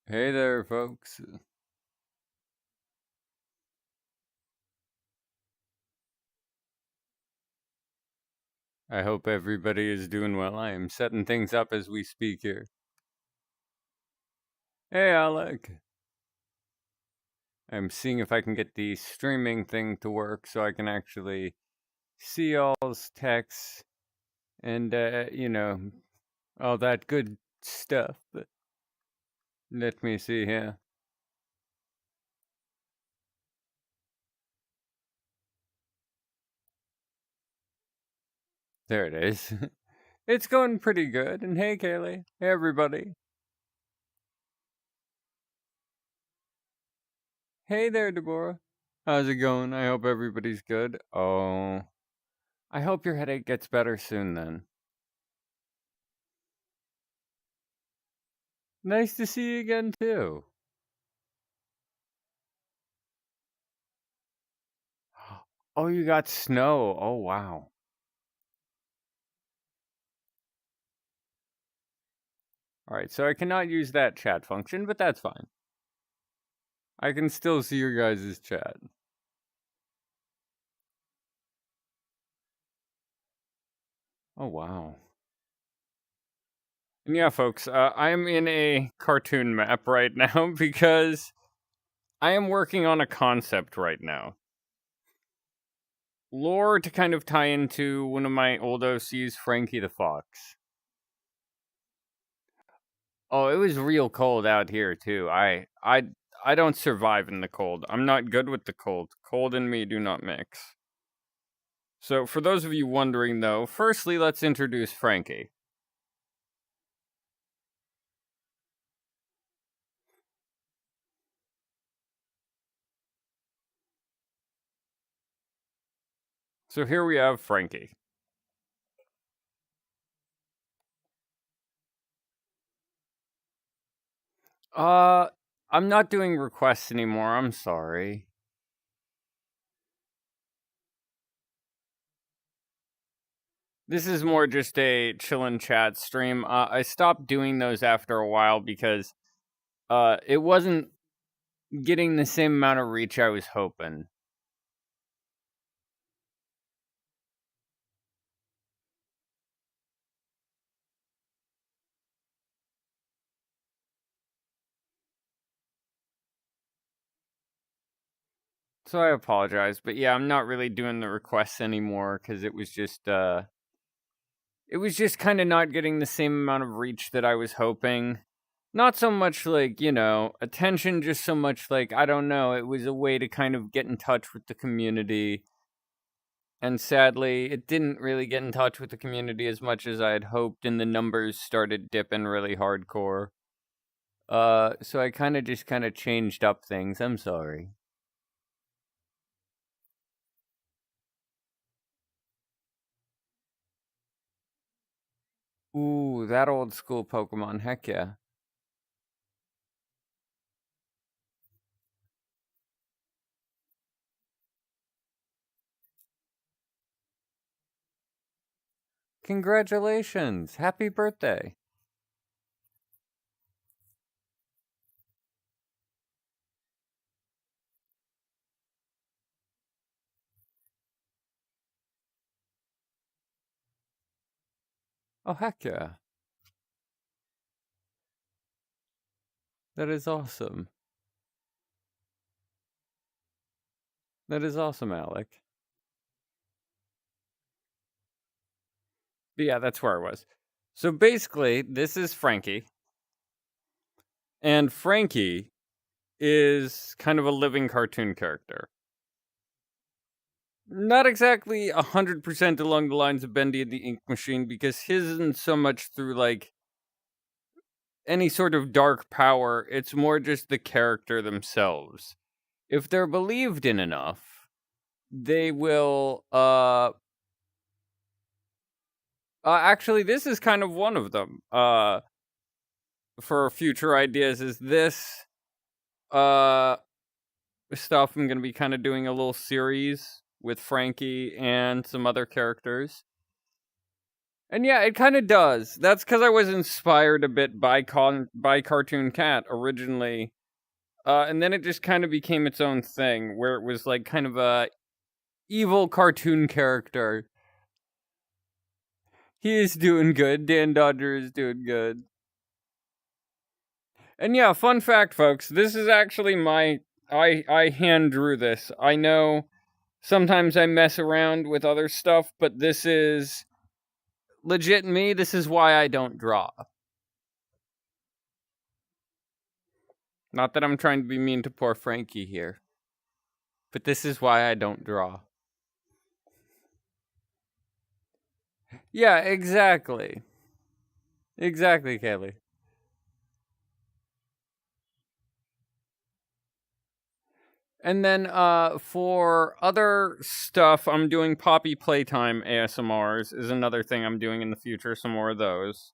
Hey there, folks. I hope everybody is doing well. I am setting things up as we speak here. Hey, Alec. I'm seeing if I can get the streaming thing to work so I can actually see all's texts and, all that good stuff. But let me see here. There it is. It's going pretty good. And hey, Kaylee. Hey, everybody. Hey there, Deborah. How's it going? I hope everybody's good. Oh, I hope your headache gets better soon then. Nice to see you again, too. Oh, you got snow. Oh, wow. All right, so I cannot use that chat function, but that's fine. I can still see your guys' chat. Oh, wow. And yeah, folks, I'm in a cartoon map right now because I am working on a concept right now. Lore to kind of tie into one of my old OCs, Frankie the Fox. Oh, it was real cold out here too. I don't survive in the cold. I'm not good with the cold. Cold and me do not mix. So, for those of you wondering though, firstly let's introduce Frankie. So here we have Frankie. Uh I'm not doing requests anymore. I'm sorry. This is more just a chillin' chat stream. I stopped doing those after a while because it wasn't getting the same amount of reach I was hoping. So I apologize, but yeah, I'm not really doing the requests anymore cuz it was just kind of not getting the same amount of reach that I was hoping. Not so much like, attention, just so much like, I don't know, it was a way to kind of get in touch with the community. And sadly, it didn't really get in touch with the community as much as I had hoped, and the numbers started dipping really hardcore. So I kind of changed up things. I'm sorry. Ooh, that old school Pokemon, heck yeah. Congratulations! Happy birthday! Oh, heck yeah. That is awesome. That is awesome, Alec. But yeah, that's where I was. So basically, this is Frankie. And Frankie is kind of a living cartoon character. Not exactly 100% along the lines of Bendy and the Ink Machine, because his isn't so much through, like, any sort of dark power, it's more just the character themselves. If they're believed in enough, they will, actually, this is kind of one of them. For future ideas, is this, uh, stuff I'm gonna be kind of doing a little series with Frankie and some other characters. And yeah, it kind of does. That's because I was inspired a bit by Cartoon Cat originally, and then it just kind of became its own thing, where it was like kind of a evil cartoon character. He is doing good. Dan Dodger is doing good. And yeah, fun fact, folks, this is actually I hand drew this. I know sometimes I mess around with other stuff, but this is legit me. This is why I don't draw. Not that I'm trying to be mean to poor Frankie here, but this is why I don't draw. Yeah, exactly. Exactly, Kaylee. And then for other stuff, I'm doing Poppy Playtime ASMRs is another thing I'm doing in the future, some more of those.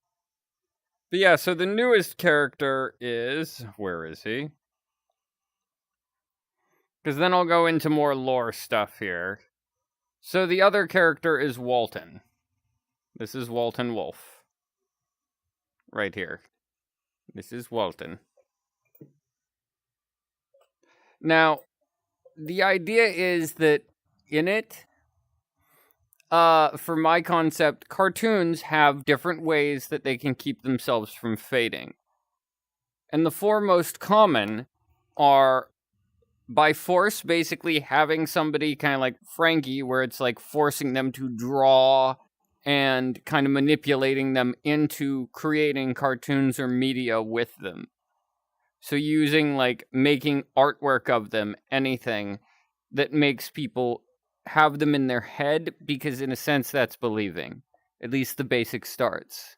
But yeah, so the newest character is, where is he? Because then I'll go into more lore stuff here. So the other character is Walton. This is Walton Wolf. Right here. This is Walton. Now, the idea is that in it, for my concept, cartoons have different ways that they can keep themselves from fading. And the four most common are by force, basically having somebody kind of like Frankie, where it's like forcing them to draw and kind of manipulating them into creating cartoons or media with them. So using like making artwork of them, anything that makes people have them in their head, because in a sense that's believing. At least the basic starts.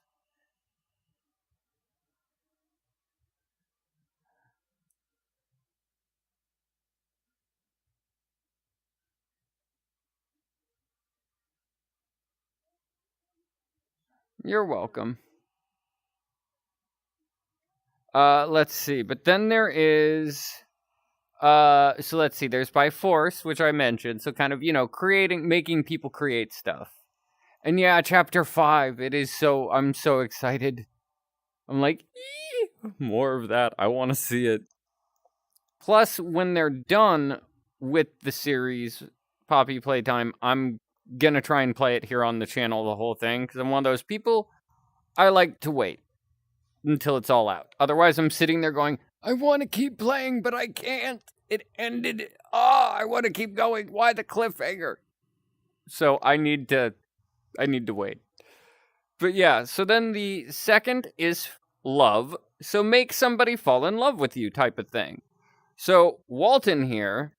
You're welcome. Let's see. But then there is so let's see. There's by force, which I mentioned. So kind of, making people create stuff. And yeah, chapter 5, it is so I'm so excited. I'm like, more of that. I want to see it. Plus, when they're done with the series, Poppy Playtime, I'm gonna try and play it here on the channel, the whole thing, because I'm one of those people, I like to wait until it's all out. Otherwise, I'm sitting there going, I want to keep playing, but I can't. It ended. I want to keep going. Why the cliffhanger? So I need to wait. But yeah, so then the second is love. So make somebody fall in love with you type of thing. So Walton here,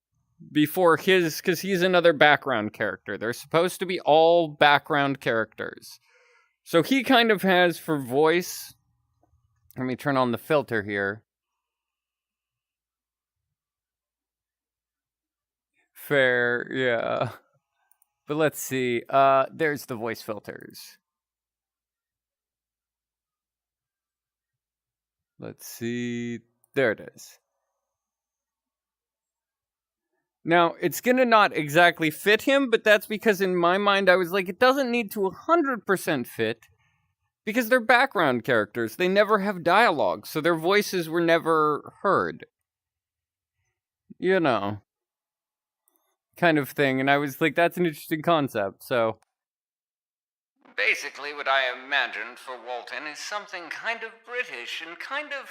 before his, because he's another background character. They're supposed to be all background characters. So he kind of has for voice. Let me turn on the filter here. Fair, yeah. But let's see. There's the voice filters. Let's see. There it is. Now, it's gonna not exactly fit him, but that's because in my mind I was like, it doesn't need to 100% fit, because they're background characters. They never have dialogue, so their voices were never heard. You know, kind of thing. And I was like, that's an interesting concept, so. Basically, what I imagined for Walton is something kind of British and kind of,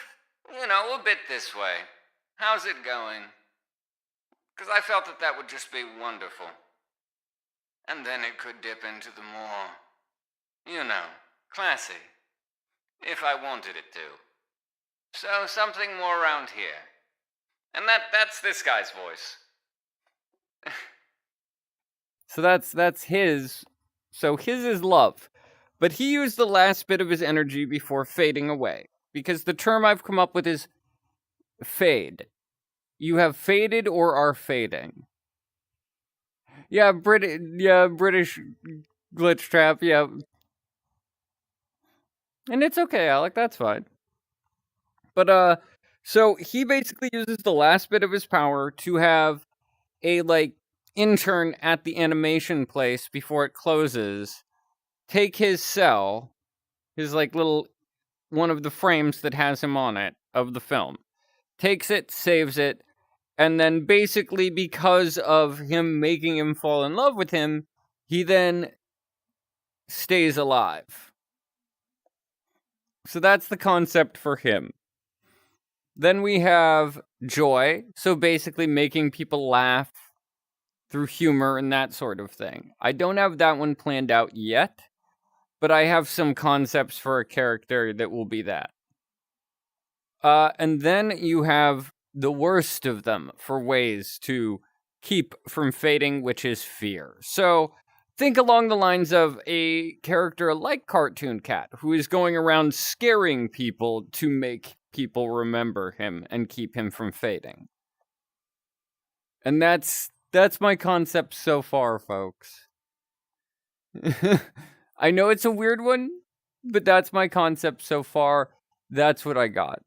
a bit this way. How's it going? Because I felt that that would just be wonderful. And then it could dip into the more, classy. If I wanted it to. So something more around here. And that's this guy's voice. So that's his. So his is love. But he used the last bit of his energy before fading away. Because the term I've come up with is fade. You have faded or are fading. Yeah, British glitch trap, yeah. And it's okay, Alec, that's fine. But so he basically uses the last bit of his power to have a intern at the animation place before it closes take his cell, his like little one of the frames that has him on it of the film, takes it, saves it, and then basically because of him making him fall in love with him, he then stays alive. So that's the concept for him. Then we have joy, so basically making people laugh through humor and that sort of thing. I don't have that one planned out yet, but I have some concepts for a character that will be that. And then you have the worst of them for ways to keep from fading, which is fear. So think along the lines of a character like Cartoon Cat, who is going around scaring people to make people remember him and keep him from fading. And that's my concept so far, folks. I know it's a weird one, but that's my concept so far. That's what I got.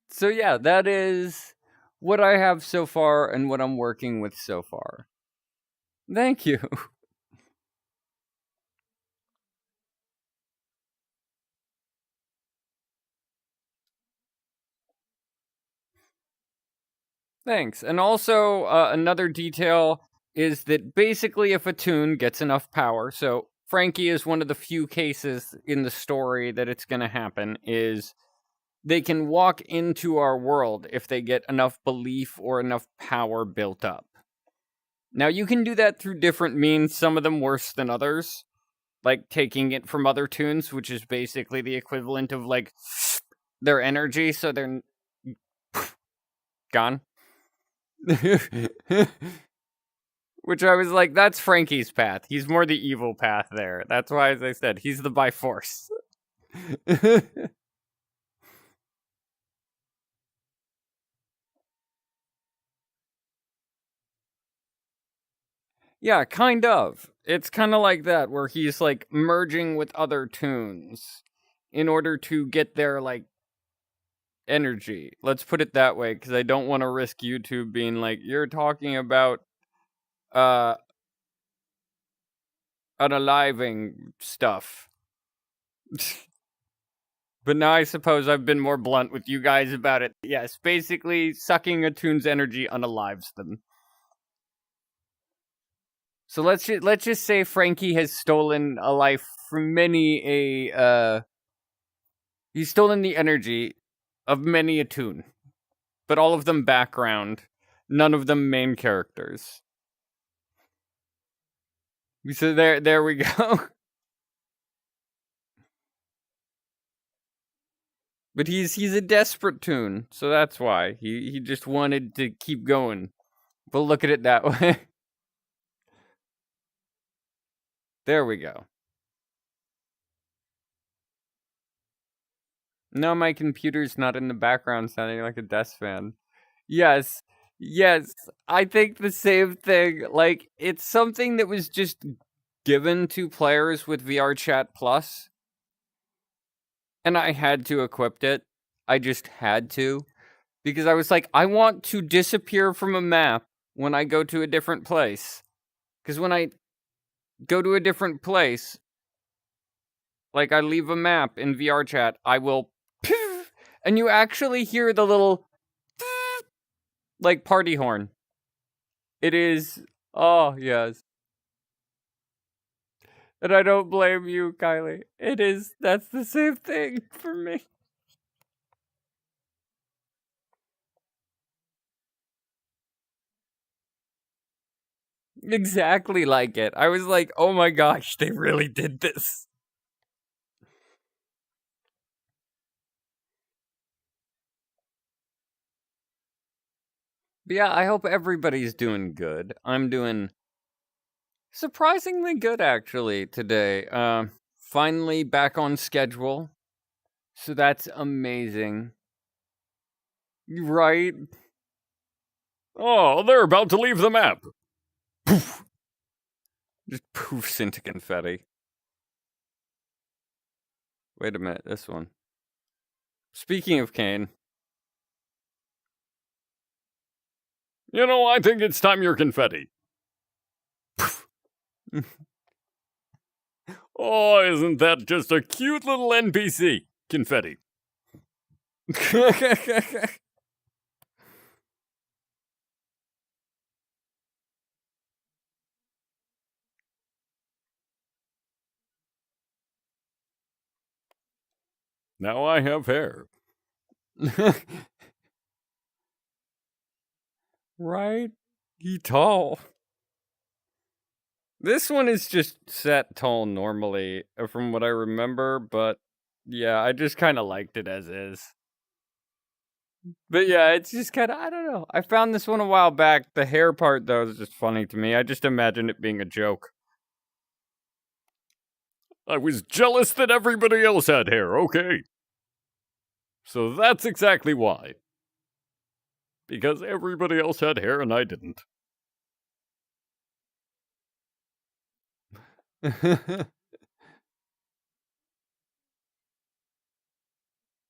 So yeah, that is what I have so far and what I'm working with so far. Thank you. Thanks. And also, another detail is that basically if a toon gets enough power, so Frankie is one of the few cases in the story that it's going to happen, is they can walk into our world if they get enough belief or enough power built up. Now, you can do that through different means, some of them worse than others, like taking it from other toons, which is basically the equivalent of, like, their energy, so they're gone. Which I was like, that's Frankie's path. He's more the evil path there. That's why, as I said, he's the by force. Yeah, kind of. It's kind of like that, where he's like merging with other toons in order to get their like energy. Let's put it that way, because I don't want to risk YouTube being like, you're talking about unaliving stuff. But now I suppose I've been more blunt with you guys about it. Yes, basically sucking a toon's energy unalives them. So let's just say Frankie has stolen a life from many a he's stolen the energy of many a toon, but all of them background, none of them main characters. So there we go. But he's a desperate toon, so that's why he just wanted to keep going. But look at it that way. There we go. No, my computer's not in the background sounding like a Death fan. Yes. Yes. I think the same thing. Like, it's something that was just given to players with VR Chat Plus. And I had to equip it. I just had to. Because I was like, I want to disappear from a map when I go to a different place. Because when I go to a different place, like I leave a map in VR Chat, I will and you actually hear the little like party horn. It is, oh yes. And I don't blame you, Kylie. It is, that's the same thing for me. Exactly like it. I was like, oh my gosh, they really did this. But yeah, I hope everybody's doing good. I'm doing surprisingly good actually today. Finally back on schedule. So that's amazing. Right? Oh, they're about to leave the map. Poof. Just poofs into confetti. Wait a minute, this one. Speaking of Kane. You know, I think it's time you're confetti. Oh, isn't that just a cute little NPC? Confetti. Now I have hair. Right? He tall. This one is just set tall normally, from what I remember, but yeah, I just kind of liked it as is. But yeah, it's just kind of, I don't know. I found this one a while back. The hair part, though, is just funny to me. I just imagined it being a joke. I was jealous that everybody else had hair, okay. So that's exactly why. Because everybody else had hair and I didn't.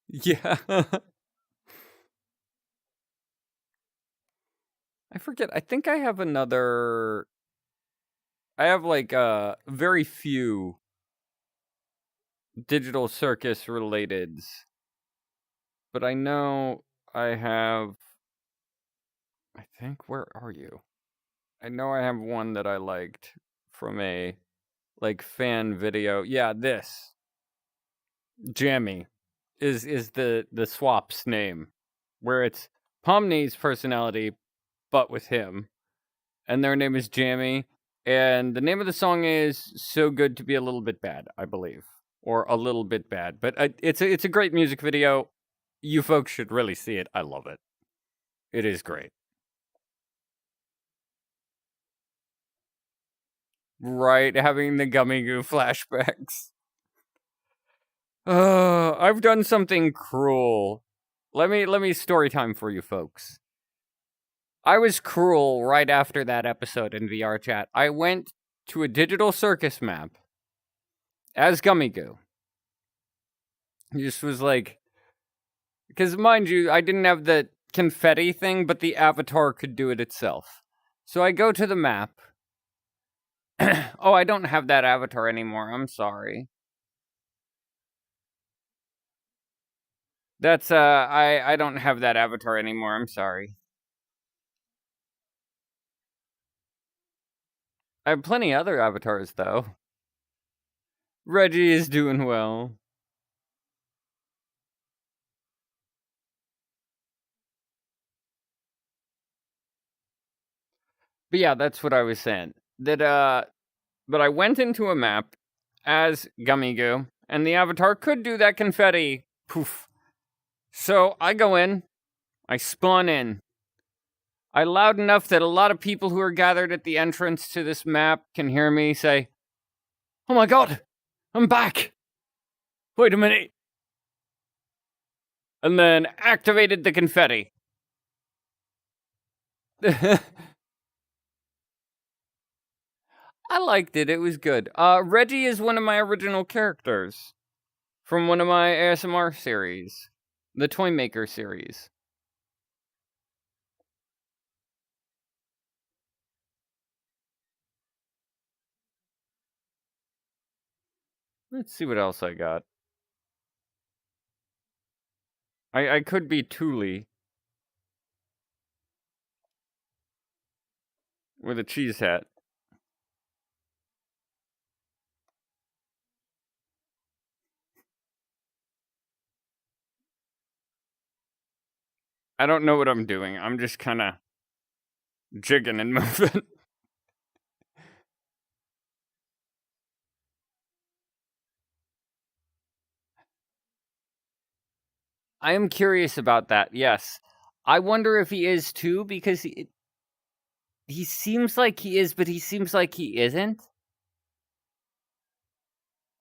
Yeah. I forget. I think I have another. I have like very few digital circus relateds. But I know I have. I think, where are you? I know I have one that I liked from a like fan video. Yeah, this Jammy is the swap's name, where it's Pomni's personality but with him, and their name is Jammy, and the name of the song is "So Good to Be a Little Bit Bad," I believe, or "A Little Bit Bad." But it's a great music video. You folks should really see it. I love it. It is great. Right, having the Gummy Goo flashbacks. I've done something cruel. Let me story time for you folks. I was cruel right after that episode in VR chat. I went to a digital circus map as Gummy Goo. Just was like, because mind you, I didn't have the confetti thing, but the avatar could do it itself. So I go to the map. Oh, I don't have that avatar anymore. I'm sorry. That's I don't have that avatar anymore. I'm sorry. I have plenty other avatars though. Reggie is doing well. But yeah, that's what I was saying. That but I went into a map as Gummy Goo, and the avatar could do that confetti poof. So I go in, I spawn in. I loud enough that a lot of people who are gathered at the entrance to this map can hear me say, "Oh my god, I'm back! Wait a minute." And then activated the confetti. I liked it. It was good. Reggie is one of my original characters from one of my ASMR series, the Toy Maker series. Let's see what else I got. I could be Thule with a cheese hat. I don't know what I'm doing. I'm just kind of jigging and moving. I am curious about that. Yes. I wonder if he is too, because he seems like he is, but he seems like he isn't.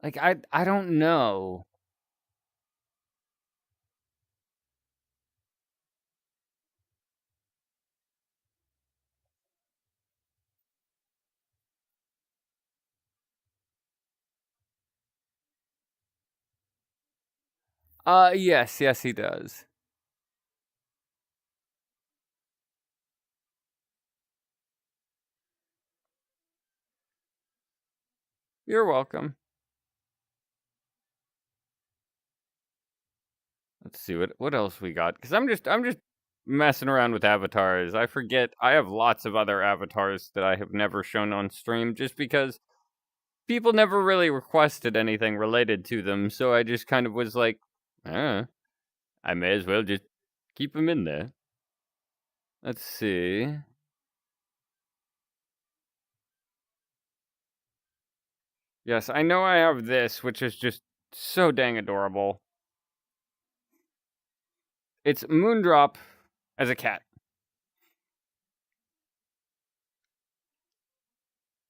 Like I don't know. Yes, he does. You're welcome. Let's see what else we got, because I'm just messing around with avatars. I forget I have lots of other avatars that I have never shown on stream, just because people never really requested anything related to them. So I just kind of was like, I may as well just keep them in there. Let's see. Yes, I know I have this, which is just so dang adorable. It's Moondrop as a cat.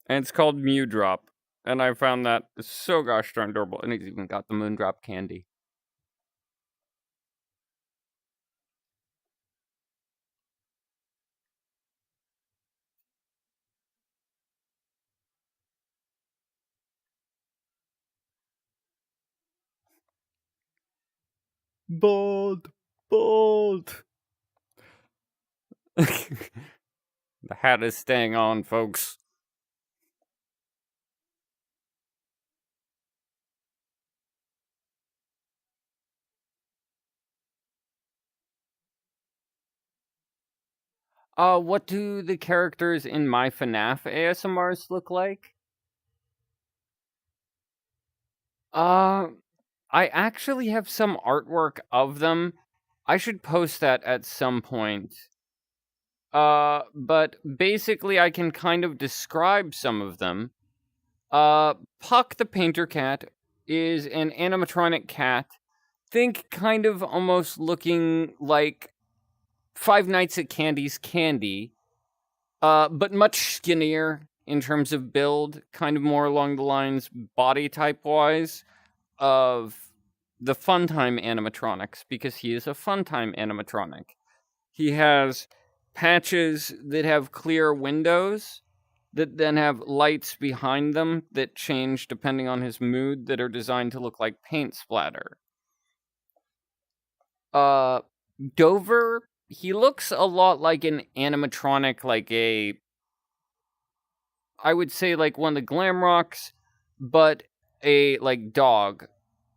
And it's called Mew Drop. And I found that so gosh darn adorable. And it's even got the Moondrop candy. Bold. Bold. The hat is staying on, folks. What do the characters in my FNAF ASMRs look like? Uh, I actually have some artwork of them. I should post that at some point. But basically I can kind of describe some of them. Puck the Painter Cat is an animatronic cat. Think kind of almost looking like Five Nights at Candy's Candy, but much skinnier in terms of build, kind of more along the lines, body type wise, of the Funtime animatronics, because he is a Funtime animatronic. He has patches that have clear windows that then have lights behind them that change depending on his mood, that are designed to look like paint splatter. Uh, Dover, he looks a lot like an animatronic, I would say like one of the Glamrocks, but a like dog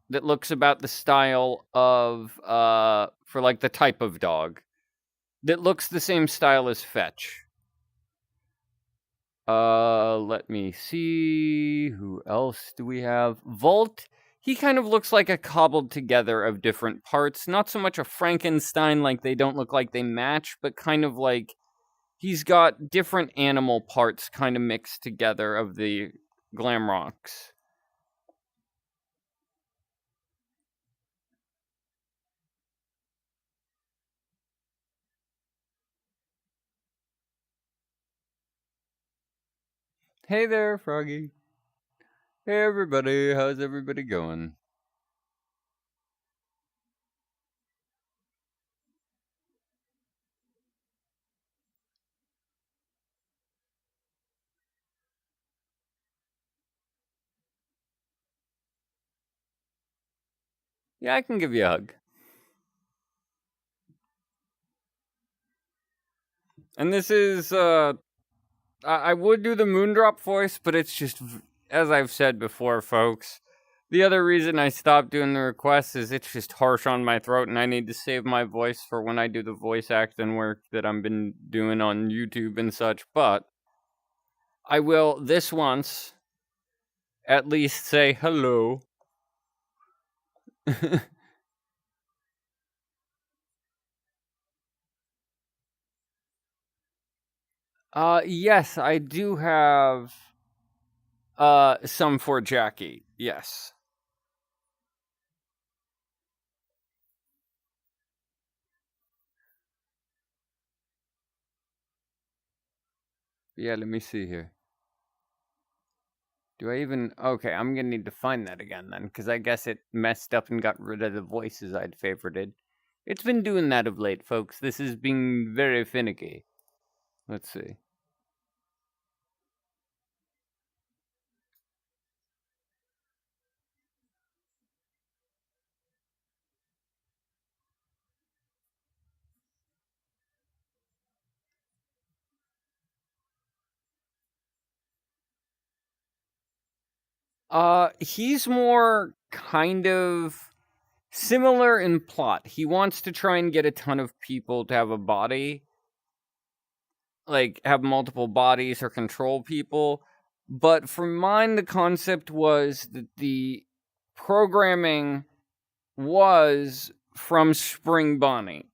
that looks about the style of for like the type of dog that looks the same style as Fetch. Let me see. Who else do we have? Volt. He kind of looks like a cobbled together of different parts. Not so much a Frankenstein, like they don't look like they match, but kind of like he's got different animal parts kind of mixed together of the Glamrocks. Hey there, Froggy. Hey everybody, how's everybody going? Yeah, I can give you a hug. And this is I would do the Moondrop voice, but it's just, as I've said before, folks. The other reason I stopped doing the requests is it's just harsh on my throat, and I need to save my voice for when I do the voice acting work that I've been doing on YouTube and such. But I will this once at least say hello. Yes, I do have some for Jackie. Yes. Yeah, let me see here. Do I even? Okay, I'm gonna need to find that again then, because I guess it messed up and got rid of the voices I'd favorited. It's been doing that of late, folks. This is being very finicky. Let's see. He's more kind of similar in plot. He wants to try and get a ton of people to have a body, like have multiple bodies or control people. But for mine, the concept was that the programming was from Spring Bonnie,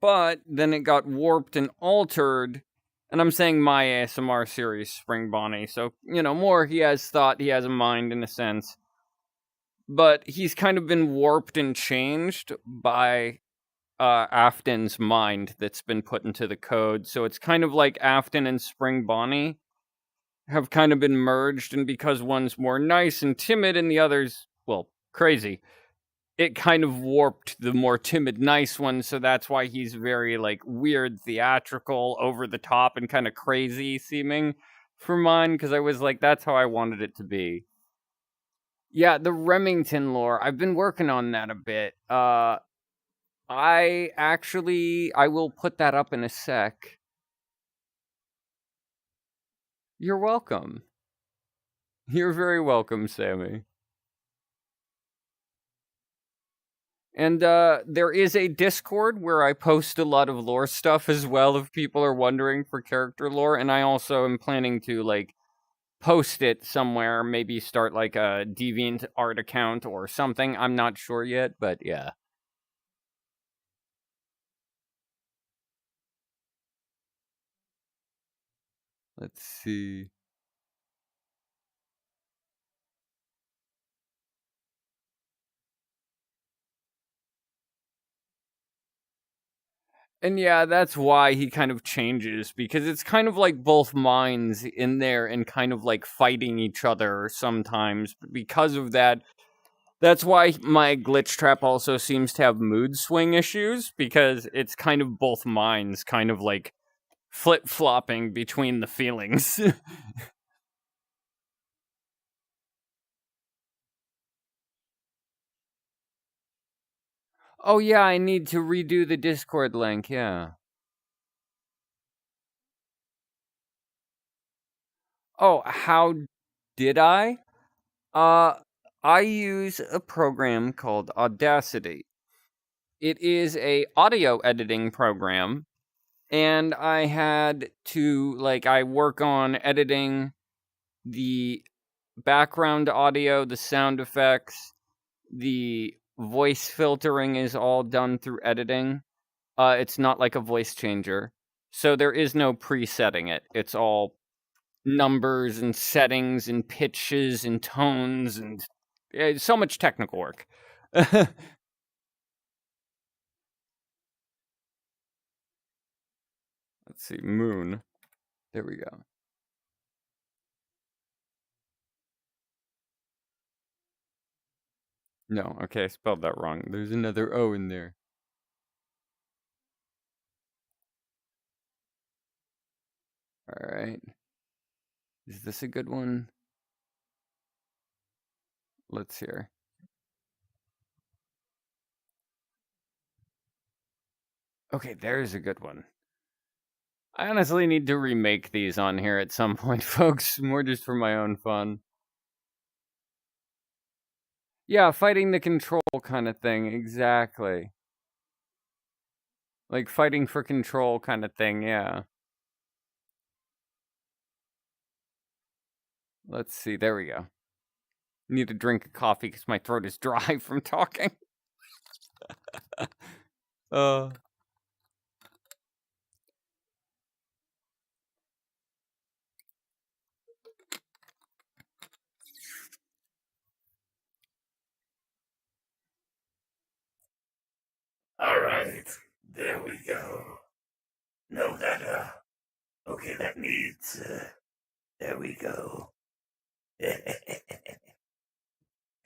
but then it got warped and altered. And I'm saying my ASMR series, Spring Bonnie. So, more he has thought, he has a mind in a sense. But he's kind of been warped and changed by Afton's mind that's been put into the code. So it's kind of like Afton and Spring Bonnie have kind of been merged, and because one's more nice and timid and the other's, well, crazy, it kind of warped the more timid, nice one. So that's why he's very like weird, theatrical, over the top, and kind of crazy seeming for mine. Because I was like, that's how I wanted it to be. Yeah, the Remington lore. I've been working on that a bit. I will put that up in a sec. You're welcome. You're very welcome, Sammy. And there is a Discord where I post a lot of lore stuff as well if people are wondering for character lore, and I also am planning to like post it somewhere, maybe start like a Deviant art account or something. I'm not sure yet, but yeah. Let's see. And yeah, that's why he kind of changes, because it's kind of like both minds in there and kind of like fighting each other sometimes. Because of that, that's why my glitch trap also seems to have mood swing issues, because it's kind of both minds kind of like flip flopping between the feelings. Oh, yeah, I need to redo the Discord link, yeah. Oh, how did I? Uh, I use a program called Audacity. It is a audio editing program, and I had to like I work on editing the background audio, the sound effects, the voice filtering is all done through editing. It's not like a voice changer. So there is no presetting it. It's all numbers and settings and pitches and tones and so much technical work. Let's see, Moon. There we go. No, okay, I spelled that wrong. There's another O in there. All right. Is this a good one? Let's hear. Okay, there's a good one. I honestly need to remake these on here at some point, folks. More just for my own fun. Yeah, fighting the control kind of thing. Exactly. Like fighting for control kind of thing, yeah. Let's see. There we go. Need to drink a coffee because my throat is dry from talking. uh. All right, there we go. No, okay, that needs, there we go.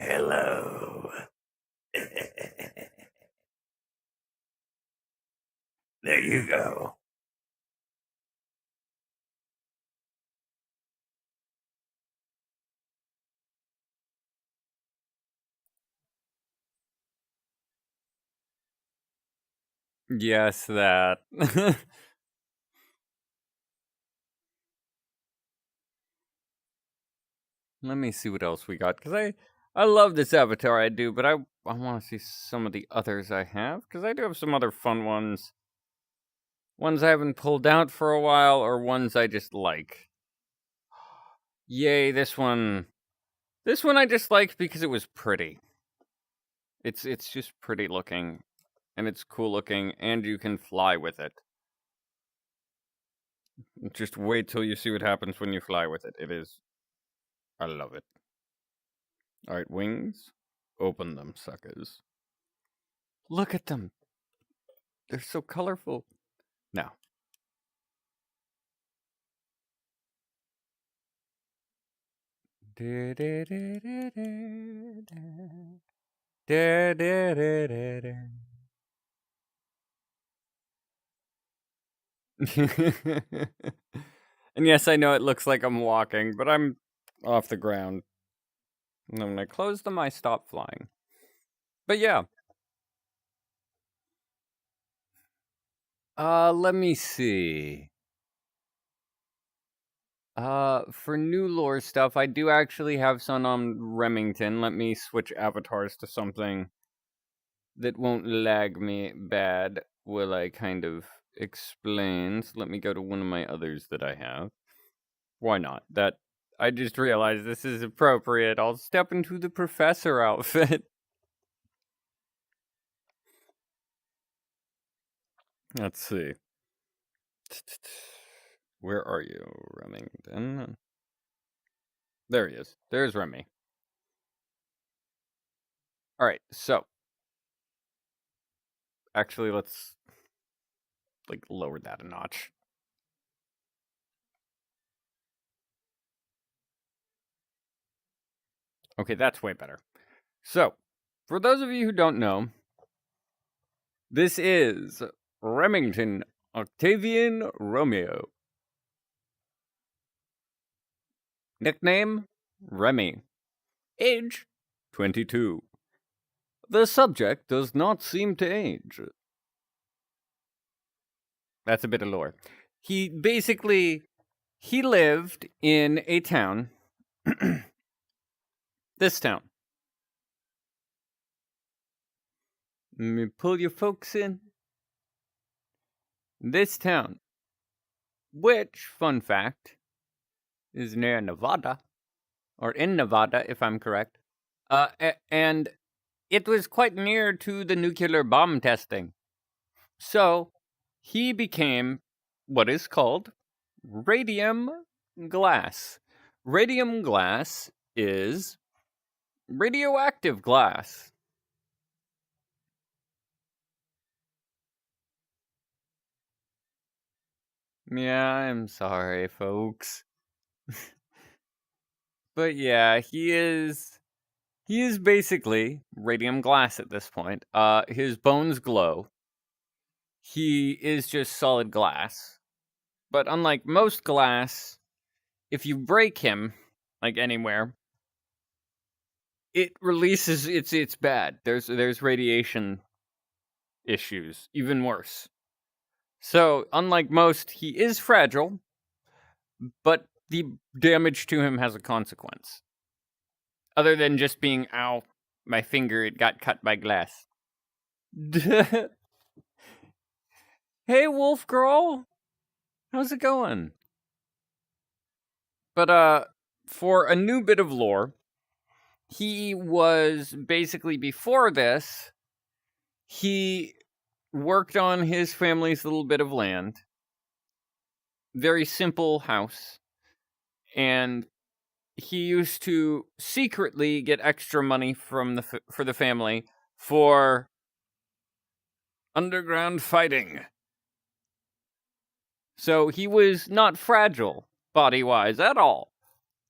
Hello. There you go. Yes, that. Let me see what else we got, because I love this avatar, I do, but I want to see some of the others I have, because I do have some other fun ones. Ones I haven't pulled out for a while, or ones I just like. Yay, this one. This one I just liked because it was pretty. It's just pretty looking, and it's cool looking, and you can fly with it. Just wait till you see what happens when you fly with it. It is... I love it. Alright, wings. Open them, suckers. Look at them. They're so colorful. Now. And yes, I know it looks like I'm walking, but I'm off the ground. And then when I close them, I stop flying. But yeah. Let me see. For new lore stuff, I do actually have some on Remington. Let me switch avatars to something that won't lag me bad while I kind of explain. So let me go to one of my others that I have. Why not? I just realized this is appropriate. I'll step into the professor outfit. Let's see. Where are you, Remington? There he is. There's Remy. Alright, so. Actually, let's, lower that a notch. Okay, that's way better. So, for those of you who don't know, this is Remington Octavian Romeo. Nickname, Remy. Age, 22. The subject does not seem to age. That's a bit of lore. He lived in a town. This town. Let me pull your folks in. This town, which, fun fact, is near Nevada, or in Nevada, if I'm correct. And it was quite near to the nuclear bomb testing. So, he became what is called radium glass. Radium glass is radioactive glass. Yeah, I'm sorry, folks. But yeah, he is basically radium glass at this point. His bones glow. He is just solid glass. But unlike most glass, if you break him, like anywhere, it releases it's bad. There's radiation issues, even worse. So, unlike most, he is fragile, but the damage to him has a consequence. Other than just being, ow, my finger, it got cut by glass. Hey, Wolf Girl! How's it going? But, for a new bit of lore, he was basically, before this, he worked on his family's little bit of land. Very simple house. And he used to secretly get extra money from for the family for underground fighting. So he was not fragile body-wise at all.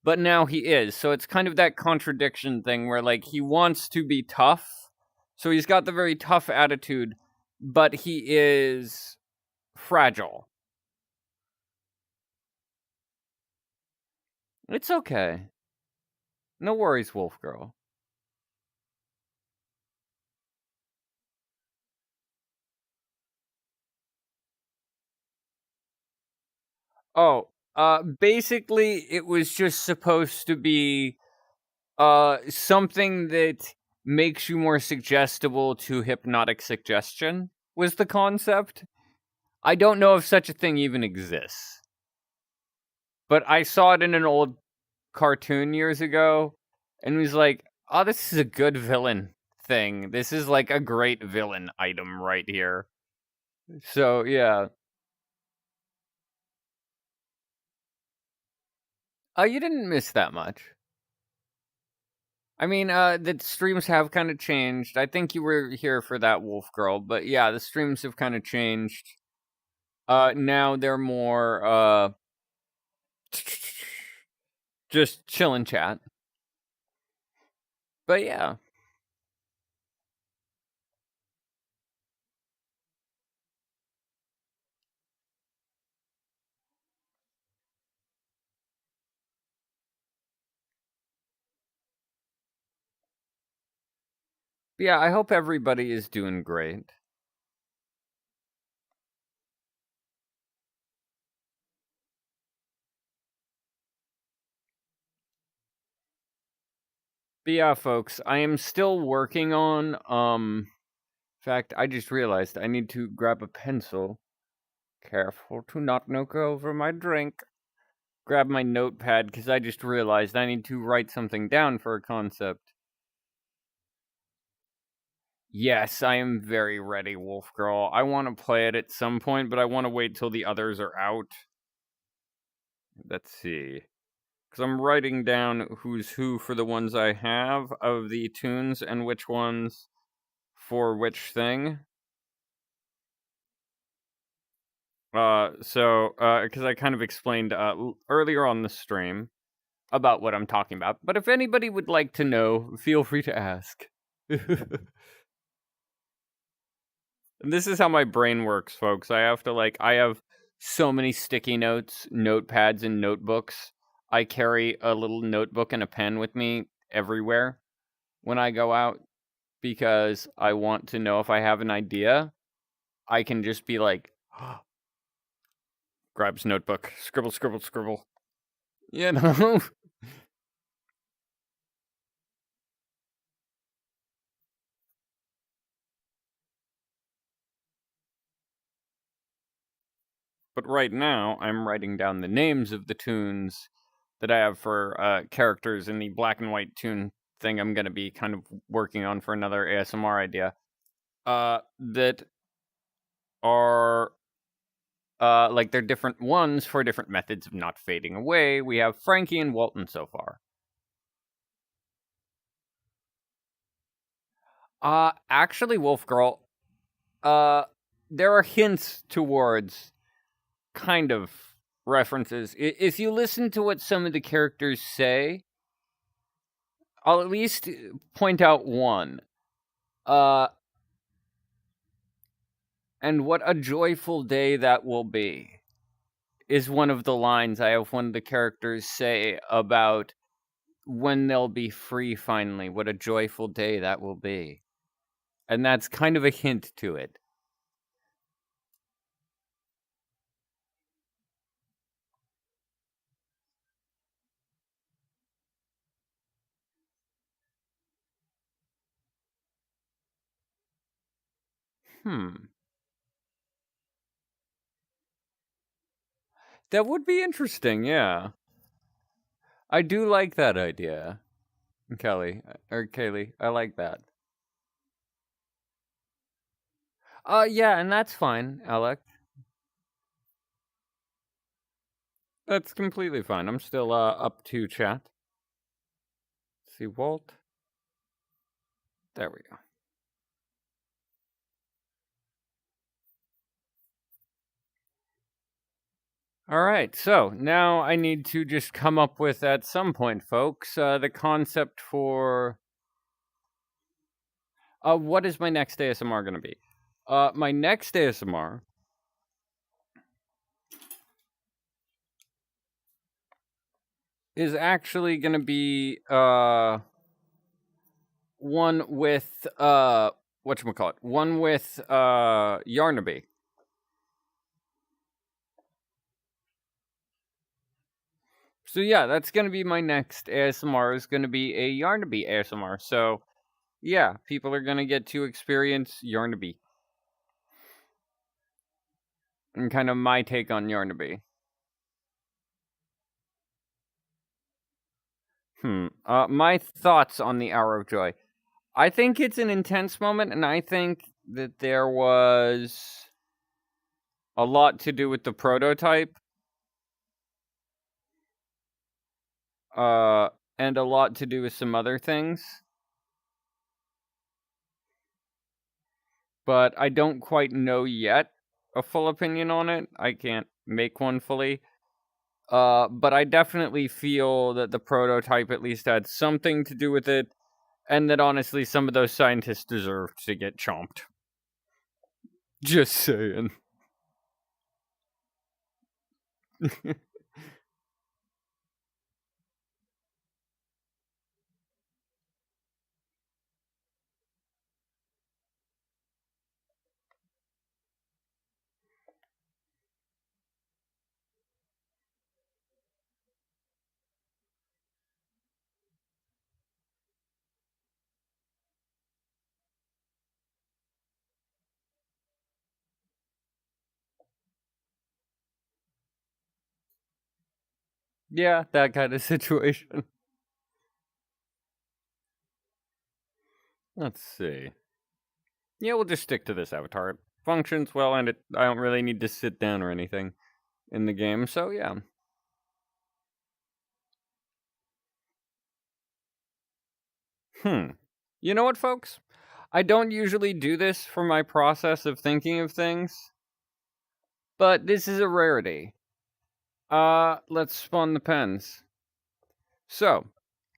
But now he is. So it's kind of that contradiction thing where, like, he wants to be tough. So he's got the very tough attitude, but he is fragile. It's okay. No worries, Wolf Girl. Oh, basically, it was just supposed to be something that makes you more suggestible to hypnotic suggestion was the concept. I don't know if such a thing even exists, but I saw it in an old cartoon years ago and was like, oh, this is a good villain thing. This is like a great villain item right here. So, yeah. You didn't miss that much. I mean, the streams have kind of changed. I think you were here for that Wolf Girl, but yeah, the streams have kind of changed. Now they're more, just chill and chat. But yeah. Yeah, I hope everybody is doing great. But yeah, folks, I am still working on, in fact, I just realized I need to grab a pencil. Careful to not knock over my drink. Grab my notepad, because I just realized I need to write something down for a concept. Yes, I am very ready, Wolf Girl. I want to play it at some point, but I want to wait till the others are out. Let's see. Because I'm writing down who's who for the ones I have of the tunes and which ones for which thing. Because I kind of explained earlier on the stream about what I'm talking about. But if anybody would like to know, feel free to ask. And this is how my brain works, folks. I have so many sticky notes, notepads, and notebooks. I carry a little notebook and a pen with me everywhere when I go out because I want to know if I have an idea. I can just be like, grabs notebook, scribble, scribble, scribble. You know? But right now, I'm writing down the names of the tunes that I have for characters in the black and white tune thing I'm going to be kind of working on for another ASMR idea. That are like they're different ones for different methods of not fading away. We have Frankie and Walton so far. Actually, Wolf Girl, there are hints towards kind of references. If you listen to what some of the characters say, I'll at least point out one. And what a joyful day that will be is one of the lines I have one of the characters say about when they'll be free finally. What a joyful day that will be. And that's kind of a hint to it. That would be interesting, yeah. I do like that idea. Kelly, or Kaylee, I like that. Yeah, and that's fine, Alec. That's completely fine. I'm still up to chat. Let's see, Walt. There we go. All right, so now I need to just come up with, at some point, folks, the concept for what is my next ASMR going to be? My next ASMR is actually going to be one with whatchamacallit? One with Yarnaby. So yeah, that's gonna be my next ASMR. Is gonna be a Yarnaby ASMR. So yeah, people are gonna get to experience Yarnaby and kind of my take on Yarnaby. My thoughts on the Hour of Joy. I think it's an intense moment, and I think that there was a lot to do with the prototype, uh, and a lot to do with some other things. But I don't quite know yet a full opinion on it. I can't make one fully. But I definitely feel that the prototype at least had something to do with it, and that honestly, some of those scientists deserve to get chomped. Just saying. Yeah, that kind of situation. Let's see. Yeah, we'll just stick to this avatar. It functions well, and I don't really need to sit down or anything in the game, so yeah. You know what, folks? I don't usually do this for my process of thinking of things, but this is a rarity. Let's spawn the pens. So,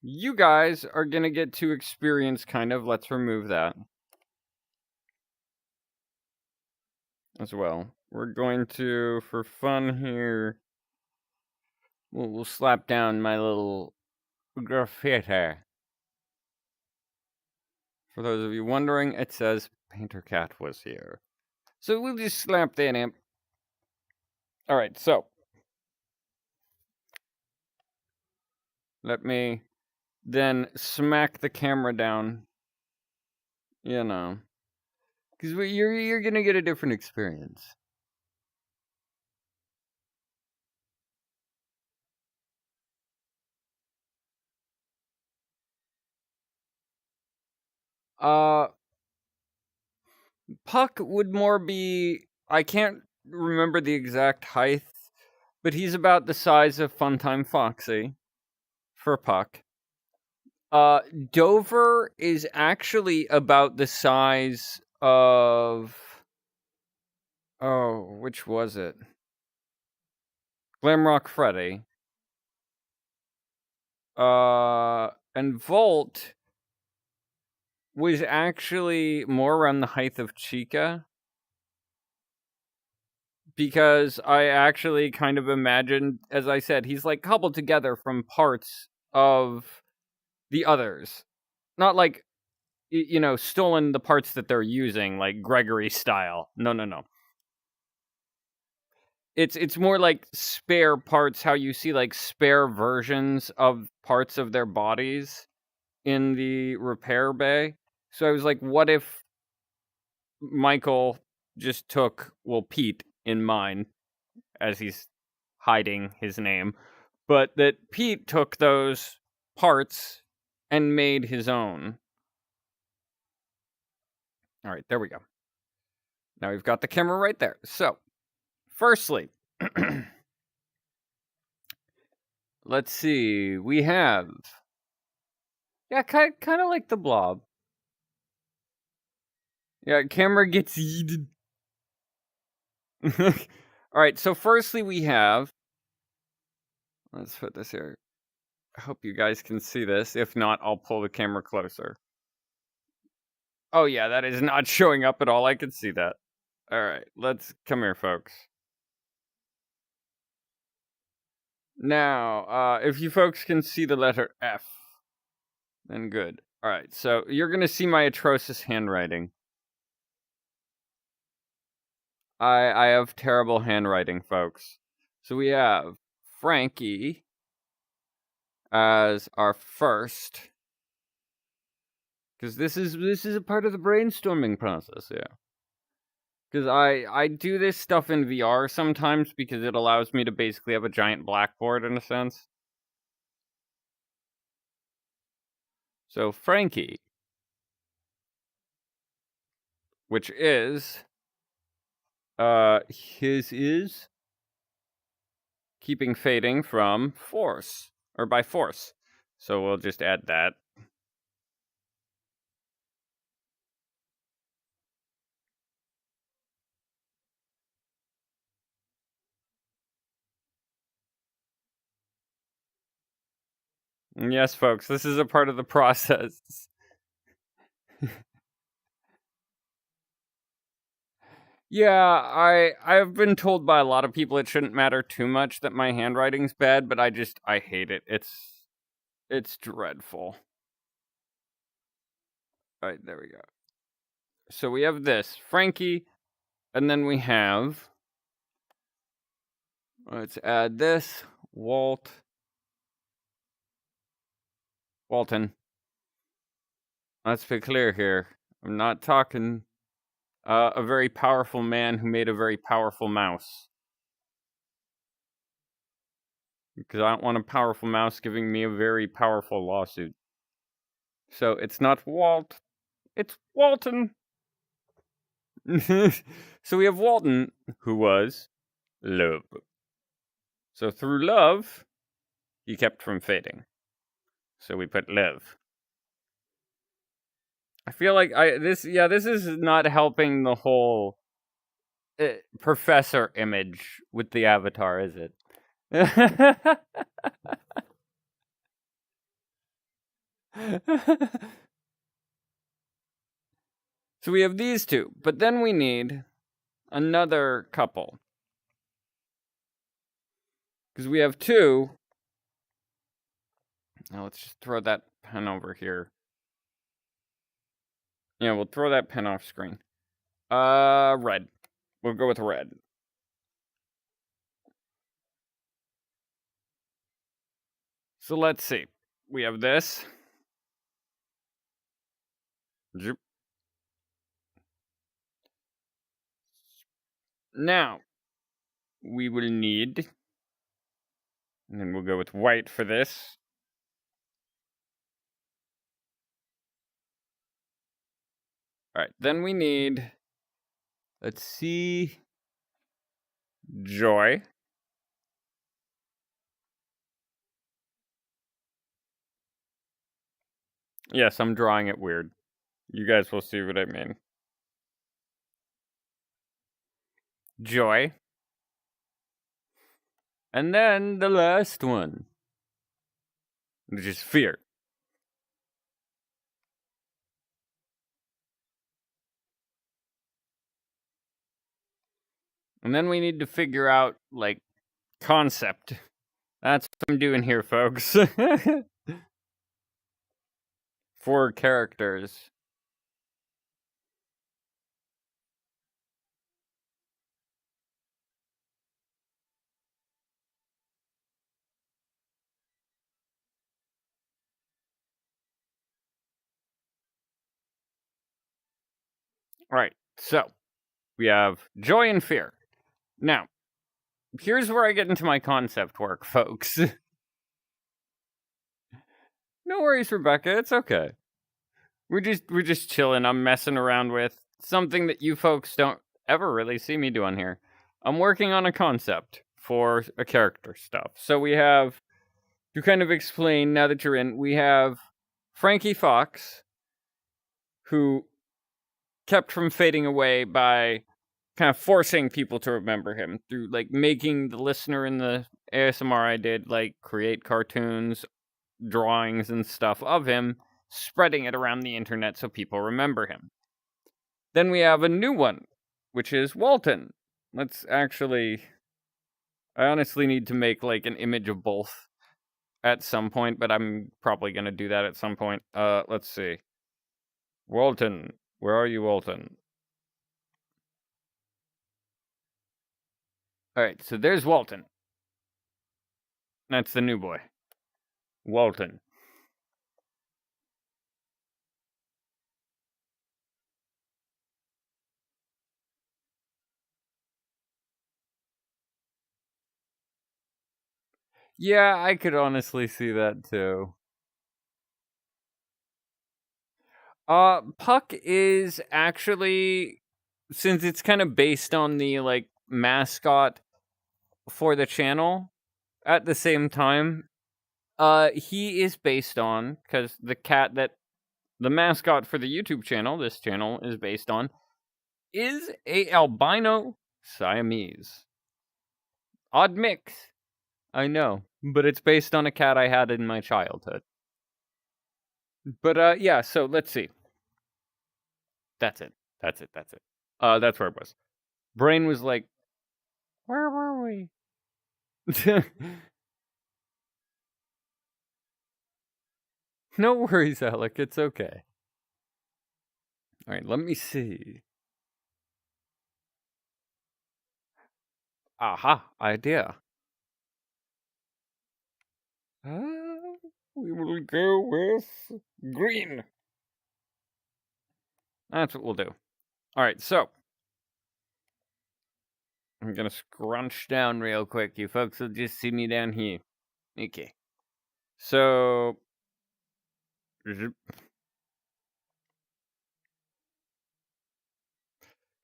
you guys are gonna get to experience kind of, let's remove that as well. We're going to, for fun here, we'll slap down my little graffiti. For those of you wondering, it says Painter Cat was here. So we'll just slap that in. Alright, so. Let me then smack the camera down. You know. Because you're gonna get a different experience. Uh, Puck would more be... I can't remember the exact height, but he's about the size of Funtime Foxy for Puck. Dover is actually about the size of... Oh, which was it? Glamrock Freddy. And Volt was actually more around the height of Chica. Because I actually kind of imagined, as I said, he's like cobbled together from parts of the others. Not like, stolen the parts that they're using, like Gregory style. No. It's more like spare parts, how you see like spare versions of parts of their bodies in the repair bay. So I was like, what if Michael just took, Pete in mine, as he's hiding his name, but that Pete took those parts and made his own. All right, there we go. Now we've got the camera right there. So, firstly, let's see. We have, yeah, kind of like the Blob. Yeah, camera gets yeeted. All right, so firstly we have, let's put this here. I hope you guys can see this. If not, I'll pull the camera closer. Oh yeah, that is not showing up at all. I can see that. All right, let's come here, folks. Now, if you folks can see the letter F, then good. All right, so you're gonna see my atrocious handwriting. I have terrible handwriting, folks. So we have Frankie, as our first, because this is a part of the brainstorming process, yeah. Because I do this stuff in VR sometimes because it allows me to basically have a giant blackboard in a sense. So Frankie, which is his is keeping fading from force or by force. So we'll just add that. And yes, folks, this is a part of the process. Yeah, I've been told by a lot of people it shouldn't matter too much that my handwriting's bad, but I hate it. It's dreadful. All right, there we go. So we have this Frankie, and then we have, let's add this Walton. Let's be clear here. I'm not talking a very powerful man who made a very powerful mouse. Because I don't want a powerful mouse giving me a very powerful lawsuit. So it's not Walt, it's Walton. So we have Walton, who was love. So through love, he kept from fading. So we put love. I feel like this is not helping the whole professor image with the avatar, is it? So we have these two, but then we need another couple. Because we have two. Now let's just throw that pen over here. Yeah, we'll throw that pen off screen. Red. We'll go with red. So let's see. We have this. Now, we will need, and then we'll go with white for this. All right, then we need, let's see, joy. Yes, I'm drawing it weird. You guys will see what I mean. Joy. And then the last one, which is fear. And then we need to figure out, like, concept. That's what I'm doing here, folks. 4 characters. All right, so we have joy and fear. Now, here's where I get into my concept work, folks. No worries, Rebecca. It's okay. We're just chilling. I'm messing around with something that you folks don't ever really see me doing here. I'm working on a concept for a character stuff. So we have, to kind of explain, now that you're in, we have Frankie Fox, who kept from fading away by kind of forcing people to remember him through, like, making the listener in the ASMR I did, like, create cartoons, drawings, and stuff of him, spreading it around the internet so people remember him. Then we have a new one, which is Walton. Let's actually, I honestly need to make, like, an image of both at some point, but I'm probably going to do that at some point. Let's see. Walton. Where are you, Walton? All right, so there's Walton. That's the new boy. Walton. Yeah, I could honestly see that too. Puck is actually, since it's kind of based on the like mascot for the channel at the same time, he is based on, because the cat that the mascot for the YouTube channel, this channel is based on, is a albino Siamese. Odd mix, I know, but it's based on a cat I had in my childhood. But yeah, so let's see. That's it. That's it. That's it. That's where it was. Brain was like, where were we? No worries, Alec. It's okay. All right, let me see. Aha, idea. We will go with green. That's what we'll do. All right, so I'm gonna scrunch down real quick. You folks will just see me down here. Okay. So, because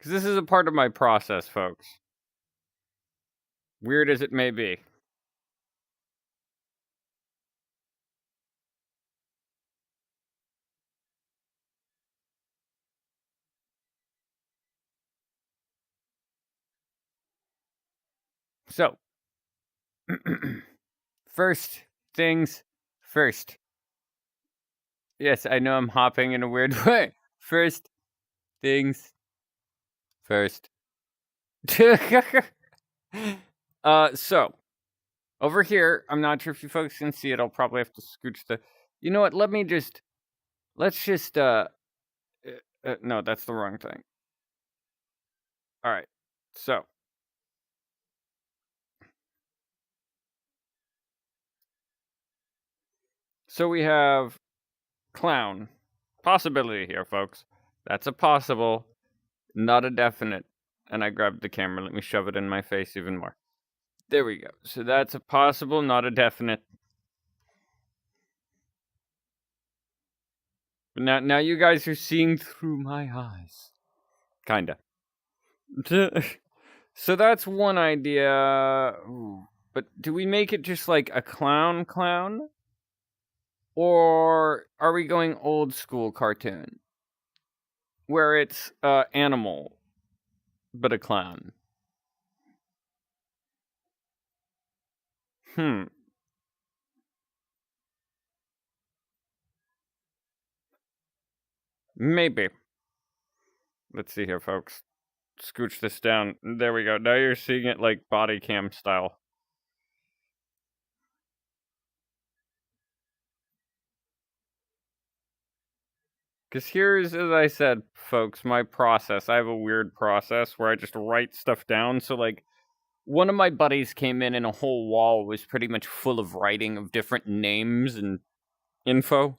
this is a part of my process, folks. Weird as it may be. So, first things first. Yes, I know I'm hopping in a weird way. First things first. So over here, I'm not sure if you folks can see it. I'll probably have to scooch the. You know what? Let's just. No, that's the wrong thing. All right. So we have clown possibility here, folks. That's a possible, not a definite. And I grabbed the camera. Let me shove it in my face even more. There we go. So that's a possible, not a definite. But now you guys are seeing through my eyes. Kinda. So that's one idea. Ooh. But do we make it just like a clown? Or are we going old school cartoon? Where it's animal, but a clown? Hmm. Maybe. Let's see here, folks. Scooch this down. There we go. Now you're seeing it like body cam style. Because here's, as I said, folks, my process. I have a weird process where I just write stuff down. So, like, one of my buddies came in and a whole wall was pretty much full of writing of different names and info.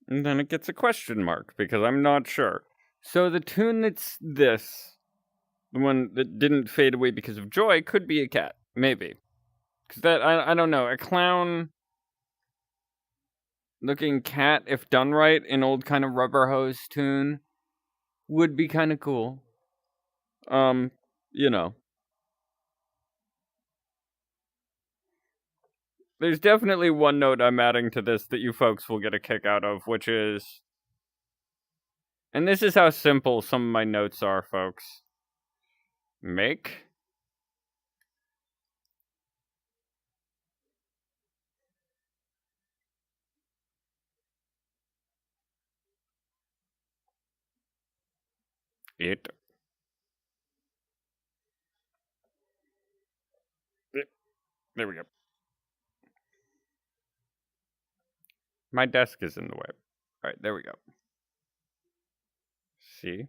And then it gets a question mark because I'm not sure. So the tune that's this, the one that didn't fade away because of joy, could be a cat. Maybe. Because that, I don't know. A clown looking cat, if done right, an old kind of rubber hose tune, would be kind of cool. Um, you know. There's definitely one note I'm adding to this that you folks will get a kick out of, which is. And this is how simple some of my notes are, folks. Make it There we go. My desk is in the way. All right, there we go. C.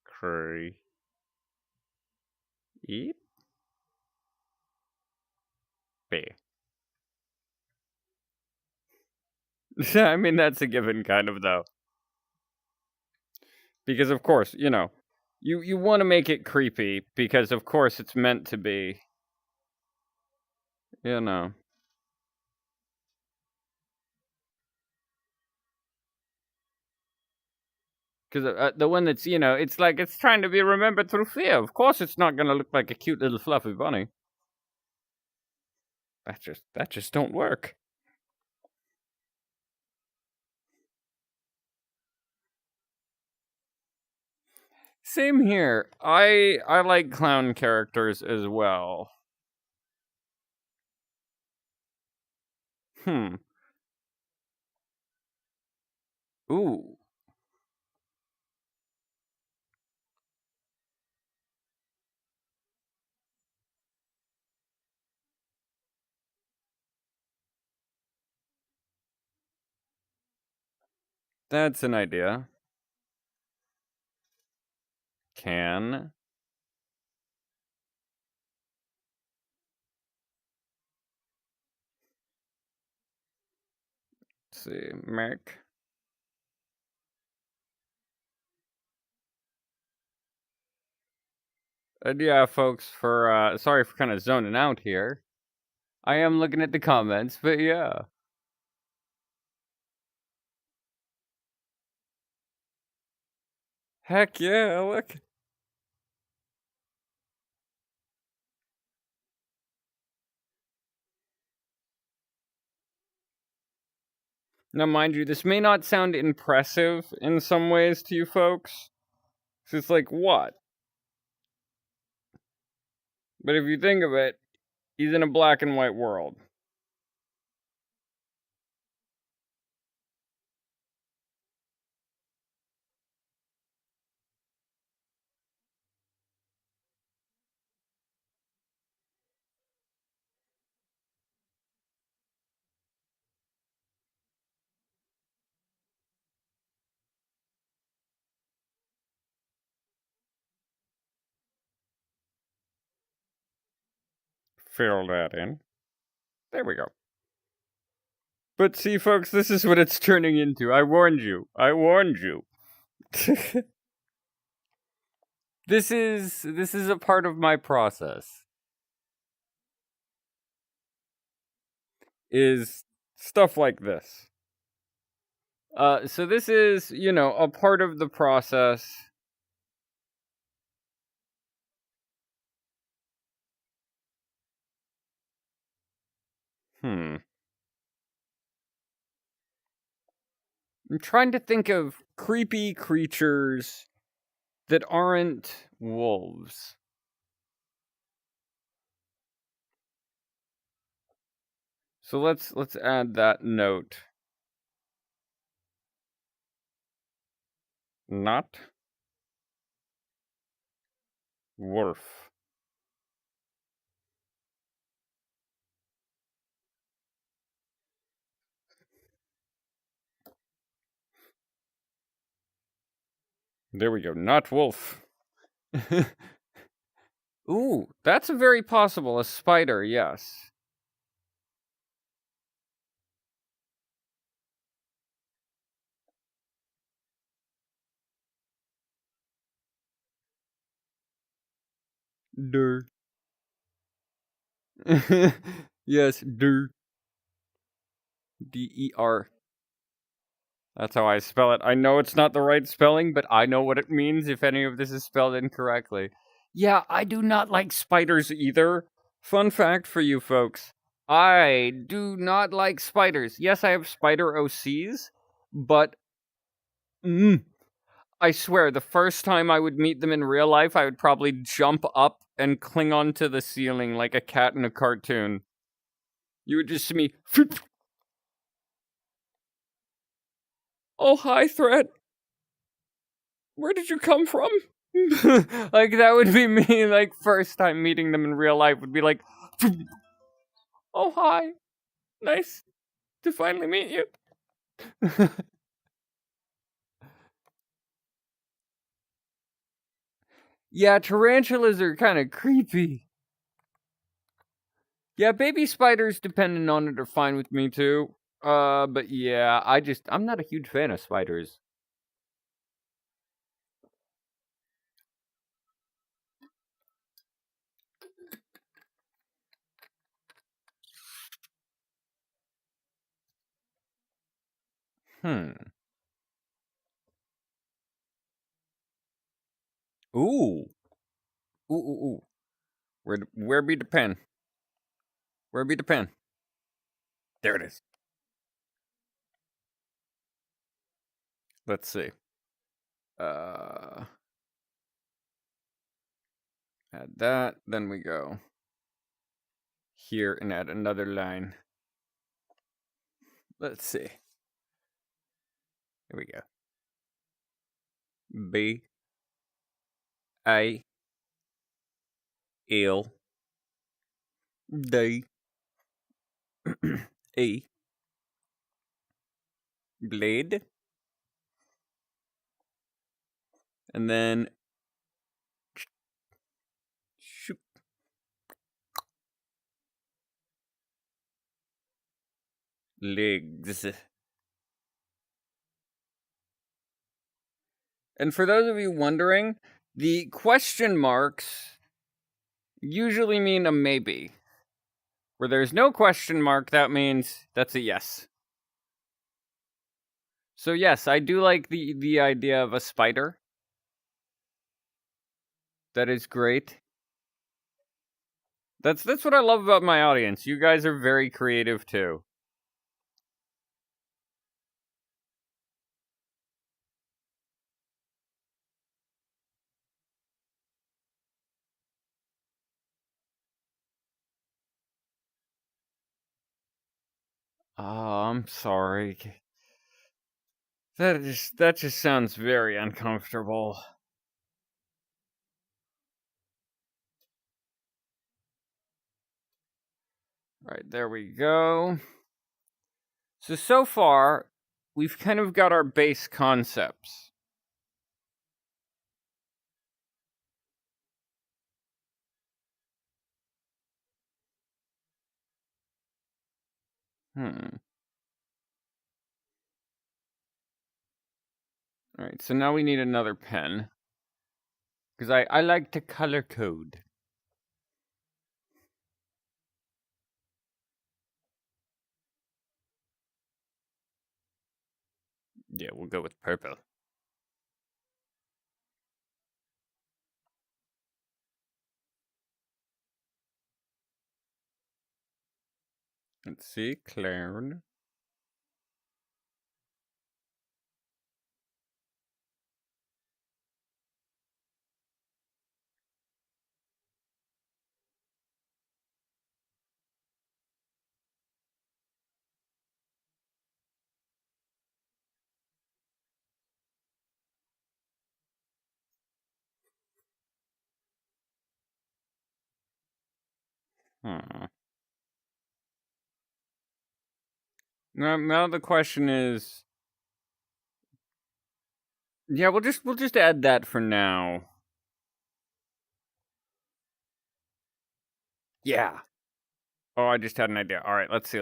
Creep. B. I mean, that's a given, kind of, though. Because, of course, you know, you want to make it creepy because, of course, it's meant to be. You know. Because the one that's, you know, it's like it's trying to be remembered through fear. Of course, it's not going to look like a cute little fluffy bunny. That just don't work. Same here. I like clown characters as well. Ooh. That's an idea. Can. Let's see. Merc. Yeah, folks, for sorry for kind of zoning out here. I am looking at the comments, but yeah. Heck yeah, look. Now, mind you, this may not sound impressive in some ways to you folks. So it's like, what? But if you think of it, he's in a black and white world. Fill that in. There we go. But see, folks, this is what it's turning into. I warned you. I warned you. This is a part of my process. Is stuff like this. So this is, you know, a part of the process. I'm trying to think of creepy creatures that aren't wolves. So let's add that note. Not wolf. There we go. Not wolf. Ooh, that's a very possible. A spider, yes. Der. Yes, der. D-E-R. That's how I spell it. I know it's not the right spelling, but I know what it means if any of this is spelled incorrectly. Yeah, I do not like spiders either. Fun fact for you folks. I do not like spiders. Yes, I have spider OCs, but I swear, the first time I would meet them in real life, I would probably jump up and cling onto the ceiling like a cat in a cartoon. You would just see me. Oh, hi, Threat. Where did you come from? Like that would be me. Like first time meeting them in real life would be like, oh hi, nice to finally meet you. Yeah, tarantulas are kind of creepy. Yeah, baby spiders, depending on it, are fine with me too. But yeah, I'm not a huge fan of spiders. Hmm. Ooh. Ooh, ooh, ooh. Where be the pen? Where be the pen? There it is. Let's see. Uh, add that. Then we go here and add another line. Let's see. Here we go. B A L D E blade, and then shoot legs. And for those of you wondering, the question marks usually mean a maybe. Where there's no question mark, that means that's a yes. So yes, I do like the idea of a spider. That is great. That's what I love about my audience. You guys are very creative too. Oh, I'm sorry. That just sounds very uncomfortable. Right, there we go. So far, we've kind of got our base concepts. Hmm. Alright, so now we need another pen. Because I like to color code. Yeah, we'll go with purple. Let's see, clown. Hmm. Now the question is, yeah, we'll just add that for now. Yeah. Oh, I just had an idea. All right, let's see.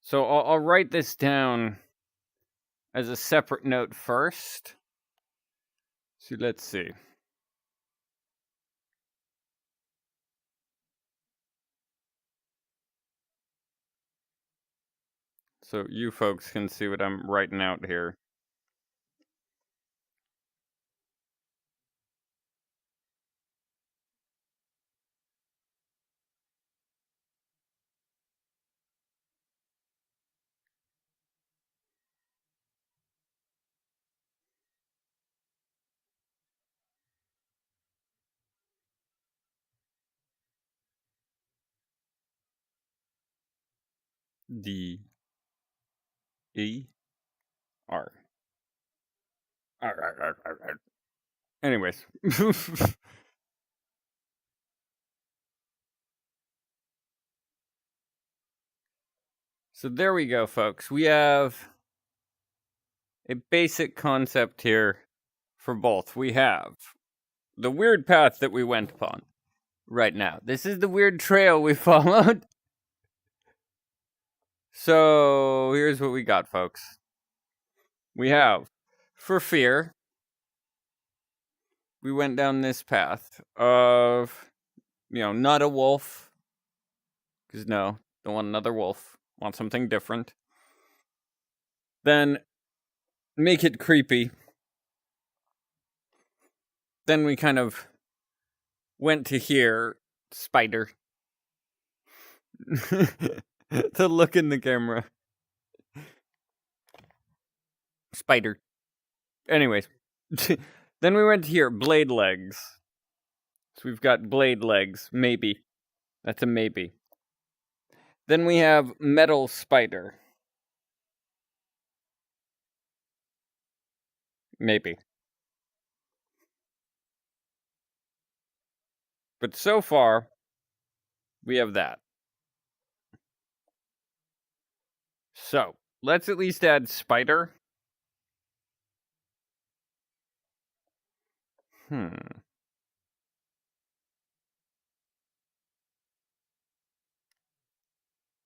So I'll write this down as a separate note first. So let's see. So you folks can see what I'm writing out here. D E R. Anyways. So there we go, folks. We have a basic concept here for both. We have the weird path that we went upon right now. This is the weird trail we followed. So here's what we got, folks. We have, for fear, we went down this path of, not a wolf. Because no, don't want another wolf. Want something different. Then make it creepy. Then we kind of went to here, spider. To look in the camera. Spider. Anyways. Then we went here, blade legs. So we've got blade legs, maybe. That's a maybe. Then we have metal spider. Maybe. But so far, we have that. So, let's at least add spider.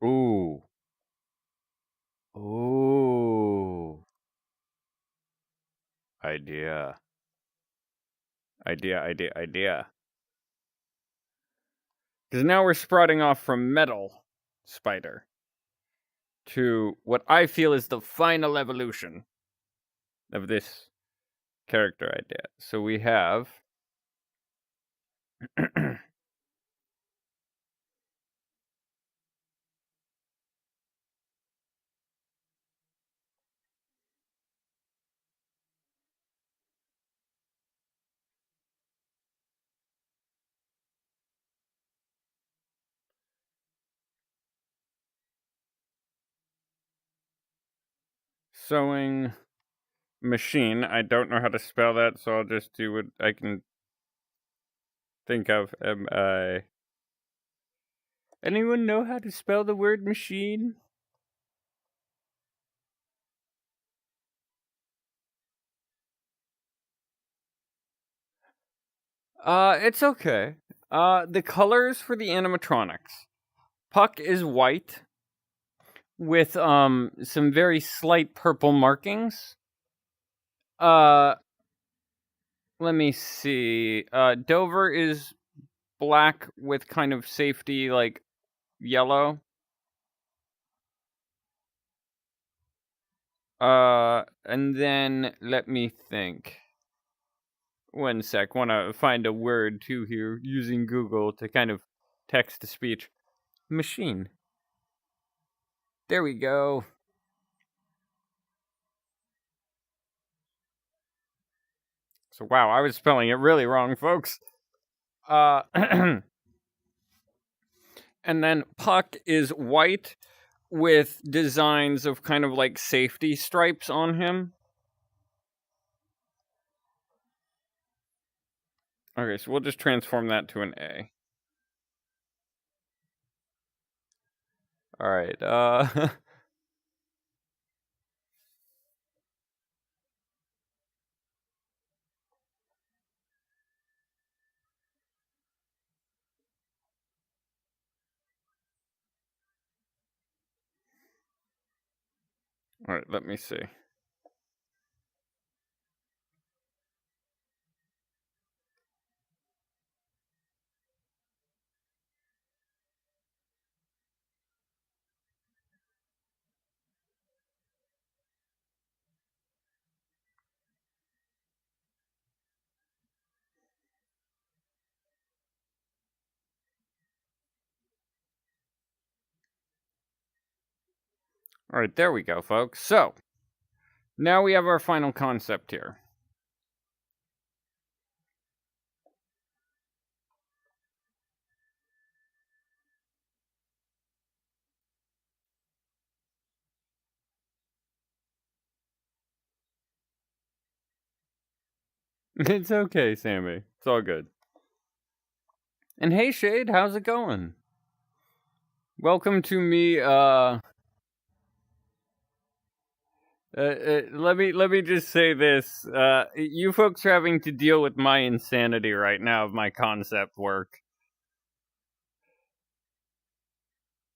Ooh. Ooh. Idea. Idea. Because now we're sprouting off from metal spider to what I feel is the final evolution of this character idea. So we have sewing machine. I don't know how to spell that, so I'll just do what I can think of. Anyone know how to spell the word machine? It's okay. The colors for the animatronics. Puck is white with some very slight purple markings. Let me see. Dover is black with kind of safety like yellow. And then let me think. One sec. Want to find a word too here using Google to kind of text to speech. Machine. There we go. So wow, I was spelling it really wrong, folks. And then Puck is white with designs of kind of like safety stripes on him. Okay, so we'll just transform that to an A. All right. All right, let me see. All right, there we go, folks. So, now we have our final concept here. It's okay, Sammy. It's all good. And hey, Shade, how's it going? Welcome to me. Let me just say this. You folks are having to deal with my insanity right now of my concept work.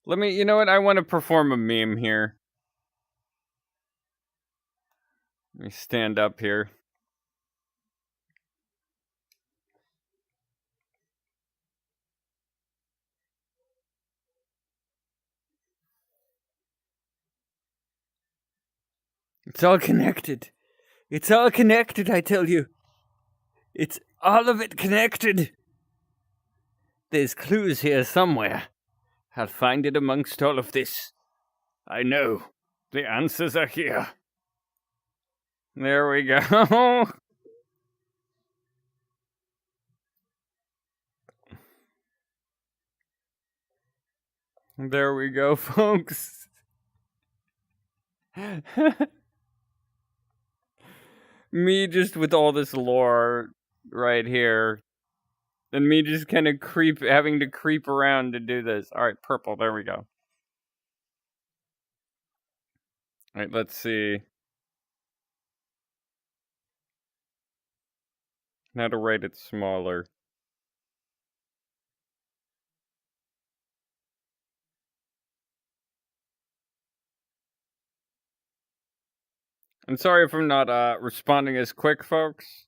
You know what? I want to perform a meme here. Let me stand up here. It's all connected. It's all connected, I tell you. It's all of it connected. There's clues here somewhere. I'll find it amongst all of this. I know. The answers are here. There we go. There we go, folks. Me just with all this lore right here. And me just kind of having to creep around to do this. Alright, purple, there we go. Alright, let's see. How to write it smaller. I'm sorry if I'm not responding as quick, folks.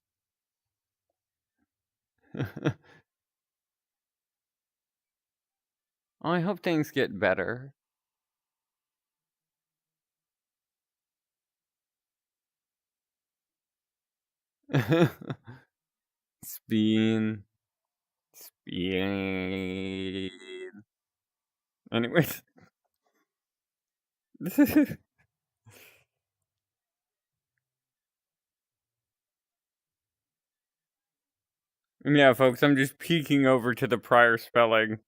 I hope things get better. Speen. Anyways. Yeah, folks, I'm just peeking over to the prior spelling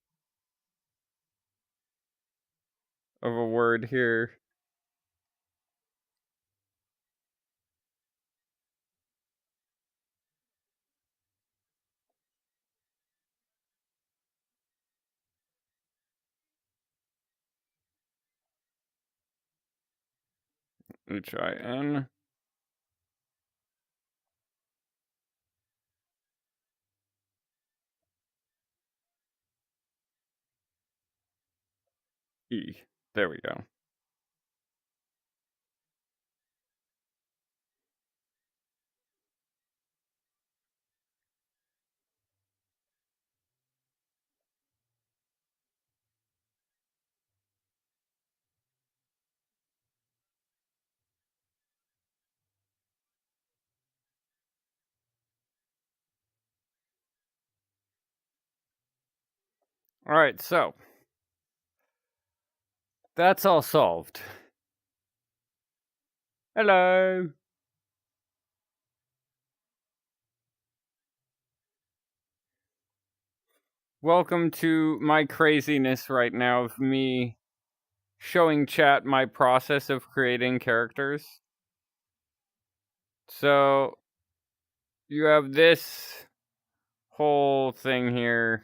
of a word here. H-I-N. E. There we go. Alright, so. That's all solved. Hello. Welcome to my craziness right now of me showing chat my process of creating characters. So, you have this whole thing here.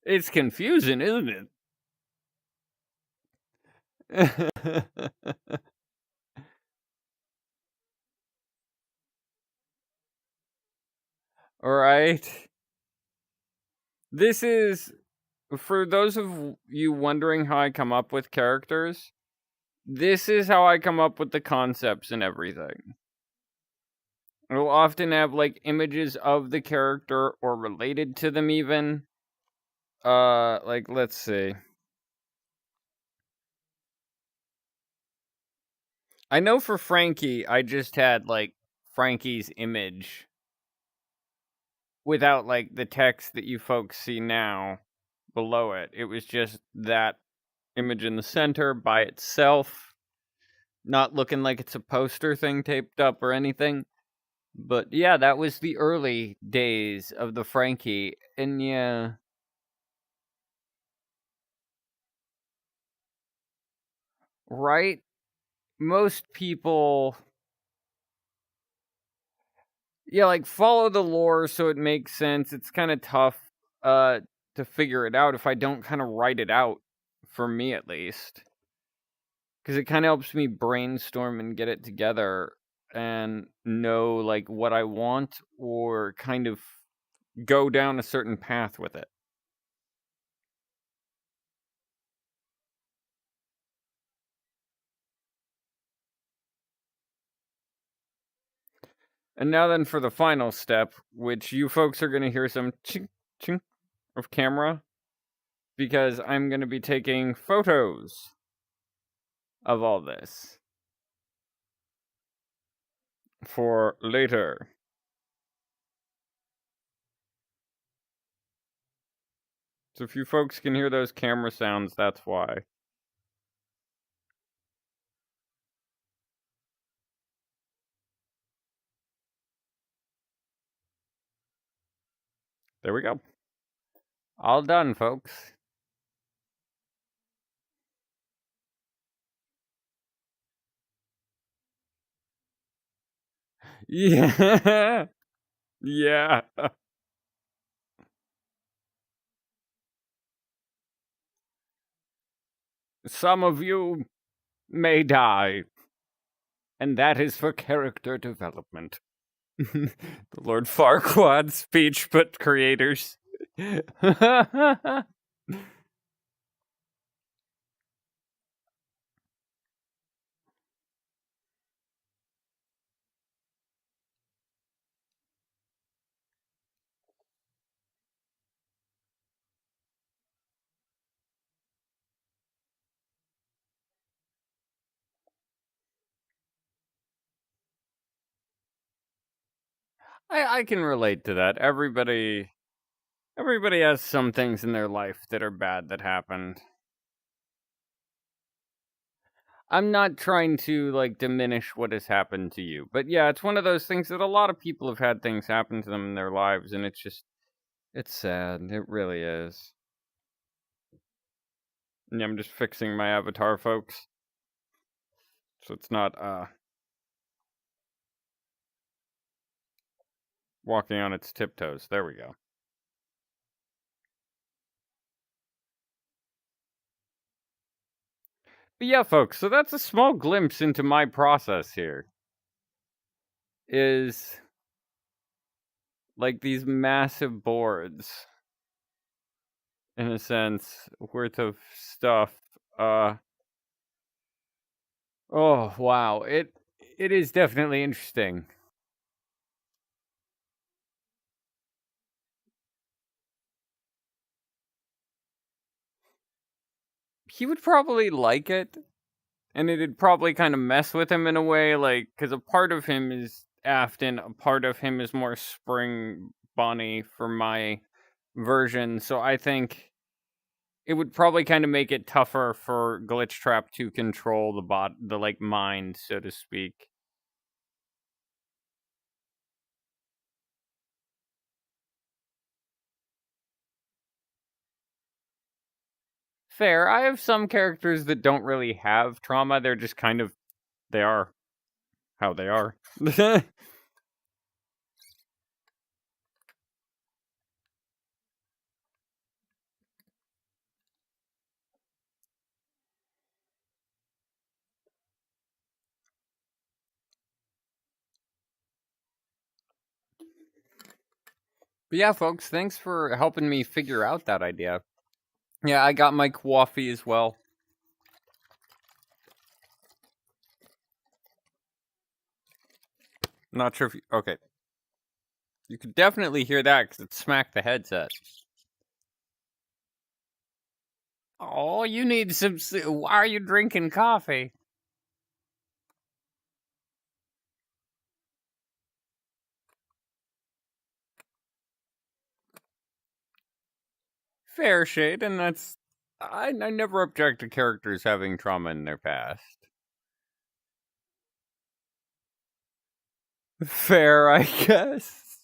It's confusing, isn't it? Alright. This is, for those of you wondering how I come up with characters, this is how I come up with the concepts and everything. It'll often have, like, images of the character or related to them even. Like, let's see. I know for Frankie, I just had, like, Frankie's image without, like, the text that you folks see now below it. It was just that image in the center by itself, not looking like it's a poster thing taped up or anything. But yeah, that was the early days of the Frankie. And yeah, right? Most people, yeah, like follow the lore so it makes sense. It's kind of tough uh to figure it out if I don't kind of write it out, for me at least, because it kind of helps me brainstorm and get it together and know like what I want, or kind of go down a certain path with it. And now then for the final step, which you folks are going to hear some chink chink of camera, because I'm going to be taking photos of all this for later. So if you folks can hear those camera sounds, that's why. There we go. All done, folks. Yeah. Yeah. Some of you may die, and that is for character development. The Lord Farquaad speech, but creators. I can relate to that. Everybody has some things in their life that are bad that happened. I'm not trying to like diminish what has happened to you, but yeah, it's one of those things that a lot of people have had things happen to them in their lives, and it's sad. It really is. Yeah, I'm just fixing my avatar, folks, so it's not walking on its tiptoes. There we go. But yeah, folks, so that's a small glimpse into my process here. Is like these massive boards, in a sense, worth of stuff. Oh wow, it is definitely interesting. He would probably like it, and it'd probably kind of mess with him in a way, like, because a part of him is Afton, a part of him is more Spring Bonnie for my version. So I think it would probably kind of make it tougher for Glitchtrap to control the like mind, so to speak. Fair. I have some characters that don't really have trauma. They're just kind of, they are how they are. But yeah, folks, thanks for helping me figure out that idea. Yeah, I got my coffee as well. Not sure if you, okay. You could definitely hear that because it smacked the headset. Oh, you need some. Why are you drinking coffee? Fair shade, and that's. I never object to characters having trauma in their past. Fair, I guess.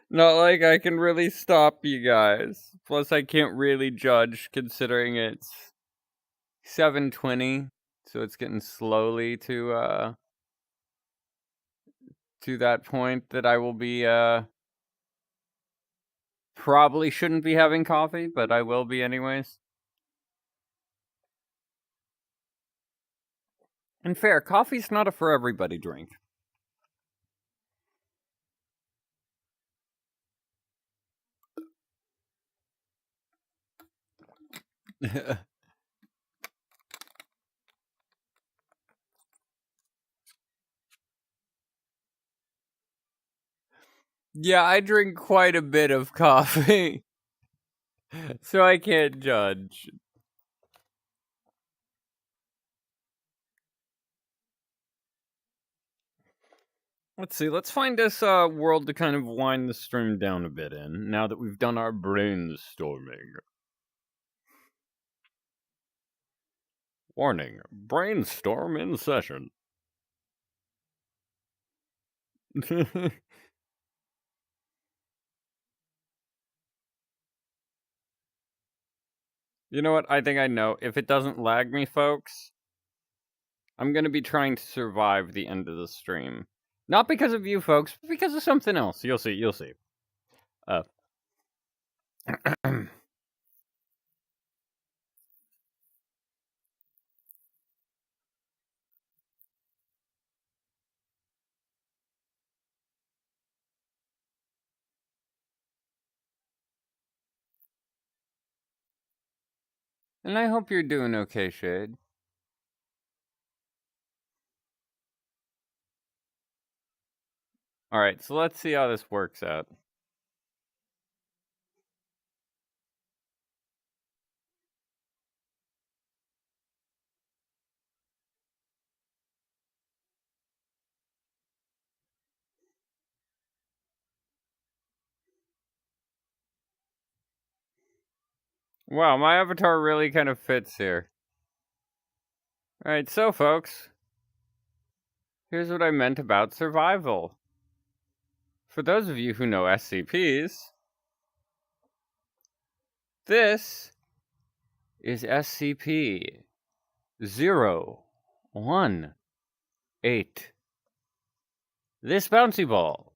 Not like I can really stop you guys. Plus, I can't really judge considering it's 7:20, so it's getting slowly to that point that I will be probably shouldn't be having coffee, but I will be anyways. And fair, coffee's not a for everybody drink. Yeah, I drink quite a bit of coffee, so I can't judge. Let's see, let's find this world to kind of wind the stream down a bit in, now that we've done our brainstorming. Warning, brainstorm in session. You know what? I think I know. If it doesn't lag me, folks, I'm going to be trying to survive the end of the stream. Not because of you folks, but because of something else. You'll see, you'll see. And I hope you're doing okay, Shade. Alright, so let's see how this works out. Wow, my avatar really kind of fits here. Alright, so folks, here's what I meant about survival. For those of you who know SCPs, this is SCP-018. This bouncy ball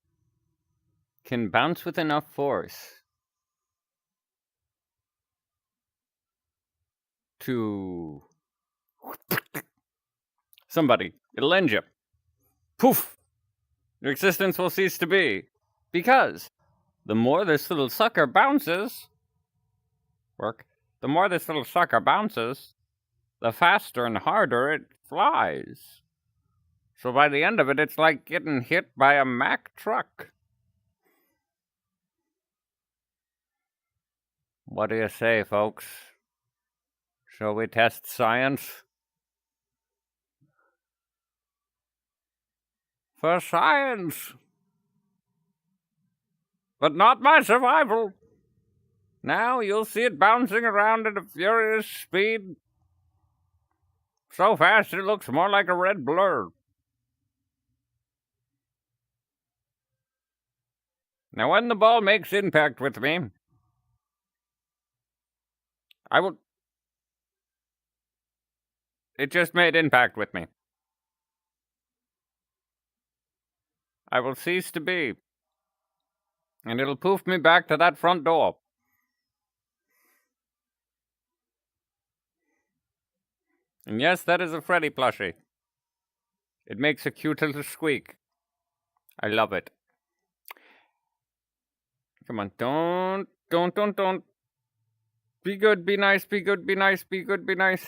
can bounce with enough force to... Somebody, it'll end you. Poof! Your existence will cease to be. Because the more this little sucker bounces... The more this little sucker bounces, the faster and harder it flies. So by the end of it, it's like getting hit by a Mack truck. What do you say, folks? Shall we test science? For science! But not my survival! Now you'll see it bouncing around at a furious speed. So fast it looks more like a red blur. Now when the ball makes impact with me, I will... It just made impact with me. I will cease to be. And it'll poof me back to that front door. And yes, that is a Freddy plushie. It makes a cute little squeak. I love it. Come on, don't. Be good, be nice, be good, be nice, be good, be nice.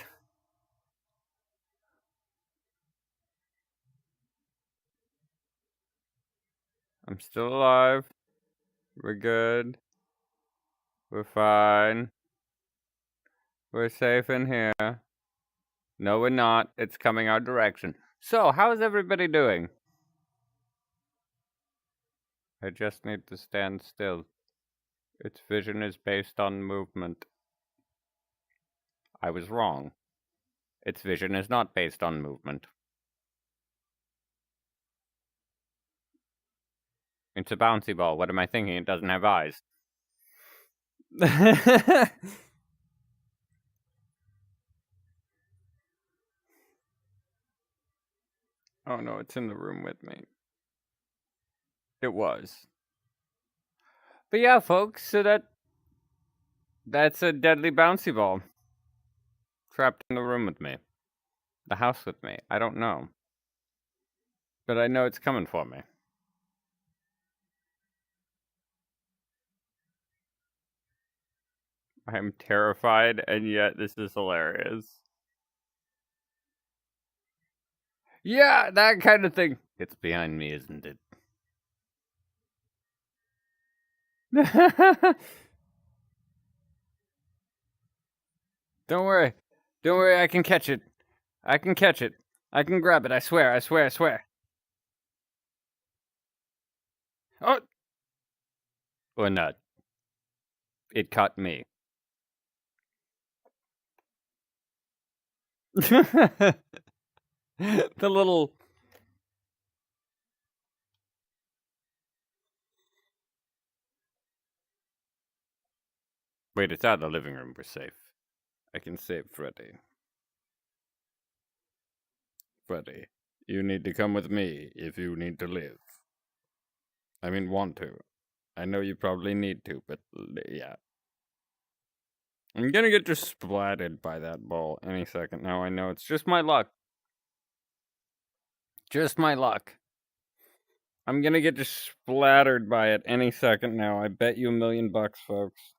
I'm still alive. We're good. We're fine. We're safe in here. No, we're not. It's coming our direction. So, how is everybody doing? I just need to stand still. Its vision is based on movement. I was wrong. Its vision is not based on movement. It's a bouncy ball. What am I thinking? It doesn't have eyes. Oh no, it's in the room with me. It was. But yeah, folks, so that's a deadly bouncy ball trapped in the room with me. The house with me. I don't know. But I know it's coming for me. I'm terrified, and yet this is hilarious. Yeah, that kind of thing. It's behind me, isn't it? Don't worry. Don't worry, I can catch it. I can catch it. I can grab it, I swear, I swear, I swear. Oh! Or not. It caught me. The little... Wait, it's out of the living room. We're safe. I can save Freddy. Freddy, you need to come with me if you need to live. I mean, want to. I know you probably need to, but yeah. I'm gonna get just splatted by that ball any second now. I know it's just my luck. Just my luck. I'm gonna get just splattered by it any second now. I bet you $1,000,000, folks.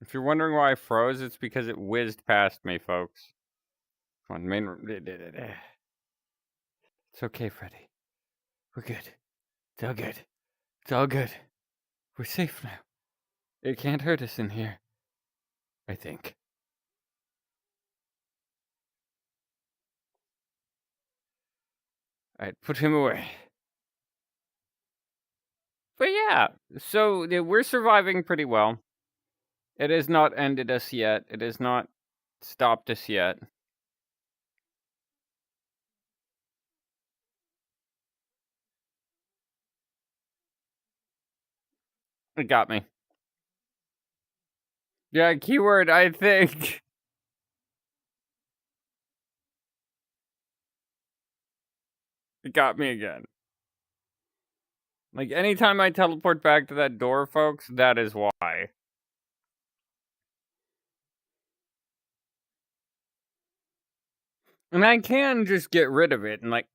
If you're wondering why I froze, it's because it whizzed past me, folks. Come on, main room. It's okay, Freddy. We're good. It's all good. It's all good. We're safe now. It can't hurt us in here. I think. Alright, put him away. But yeah, so we're surviving pretty well. It has not ended us yet. It has not stopped us yet. It got me. Yeah, keyword, I think. It got me again. Like, anytime I teleport back to that door, folks, that is why. And I can just get rid of it and, like,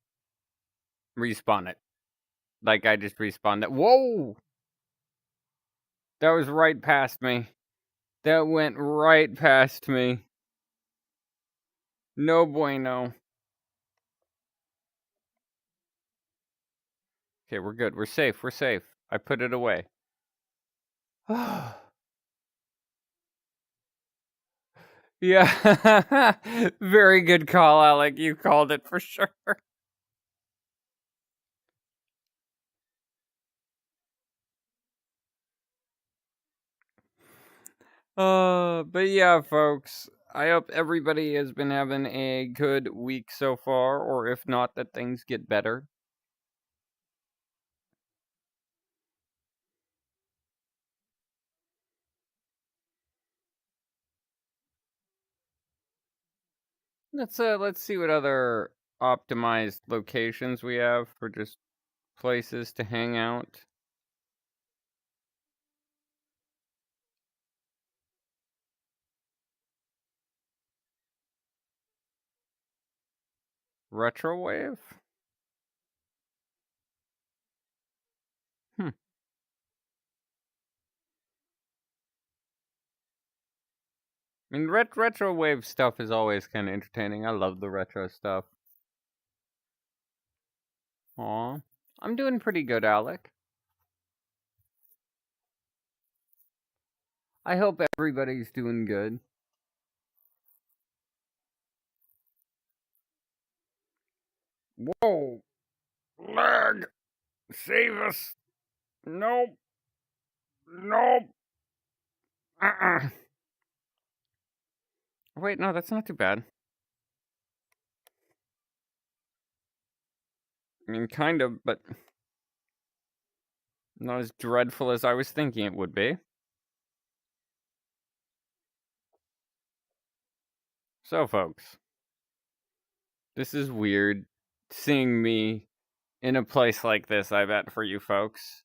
respawn it. Like, I just respawned it. Whoa! That was right past me. That went right past me. No bueno. Okay, we're good. We're safe. We're safe. I put it away. Yeah. Very good call, Alec. You called it for sure. But yeah, folks. I hope everybody has been having a good week so far, or if not, that things get better. Let's see what other optimized locations we have for just places to hang out. Retrowave? Hmm. I mean, retrowave stuff is always kind of entertaining. I love the retro stuff. Aw. I'm doing pretty good, Alec. I hope everybody's doing good. Whoa! Lag! Save us! Nope! Nope! Wait, no, that's not too bad. I mean, kind of, but Not as dreadful as I was thinking it would be. So, folks, this is weird seeing me in a place like this, I bet, for you folks.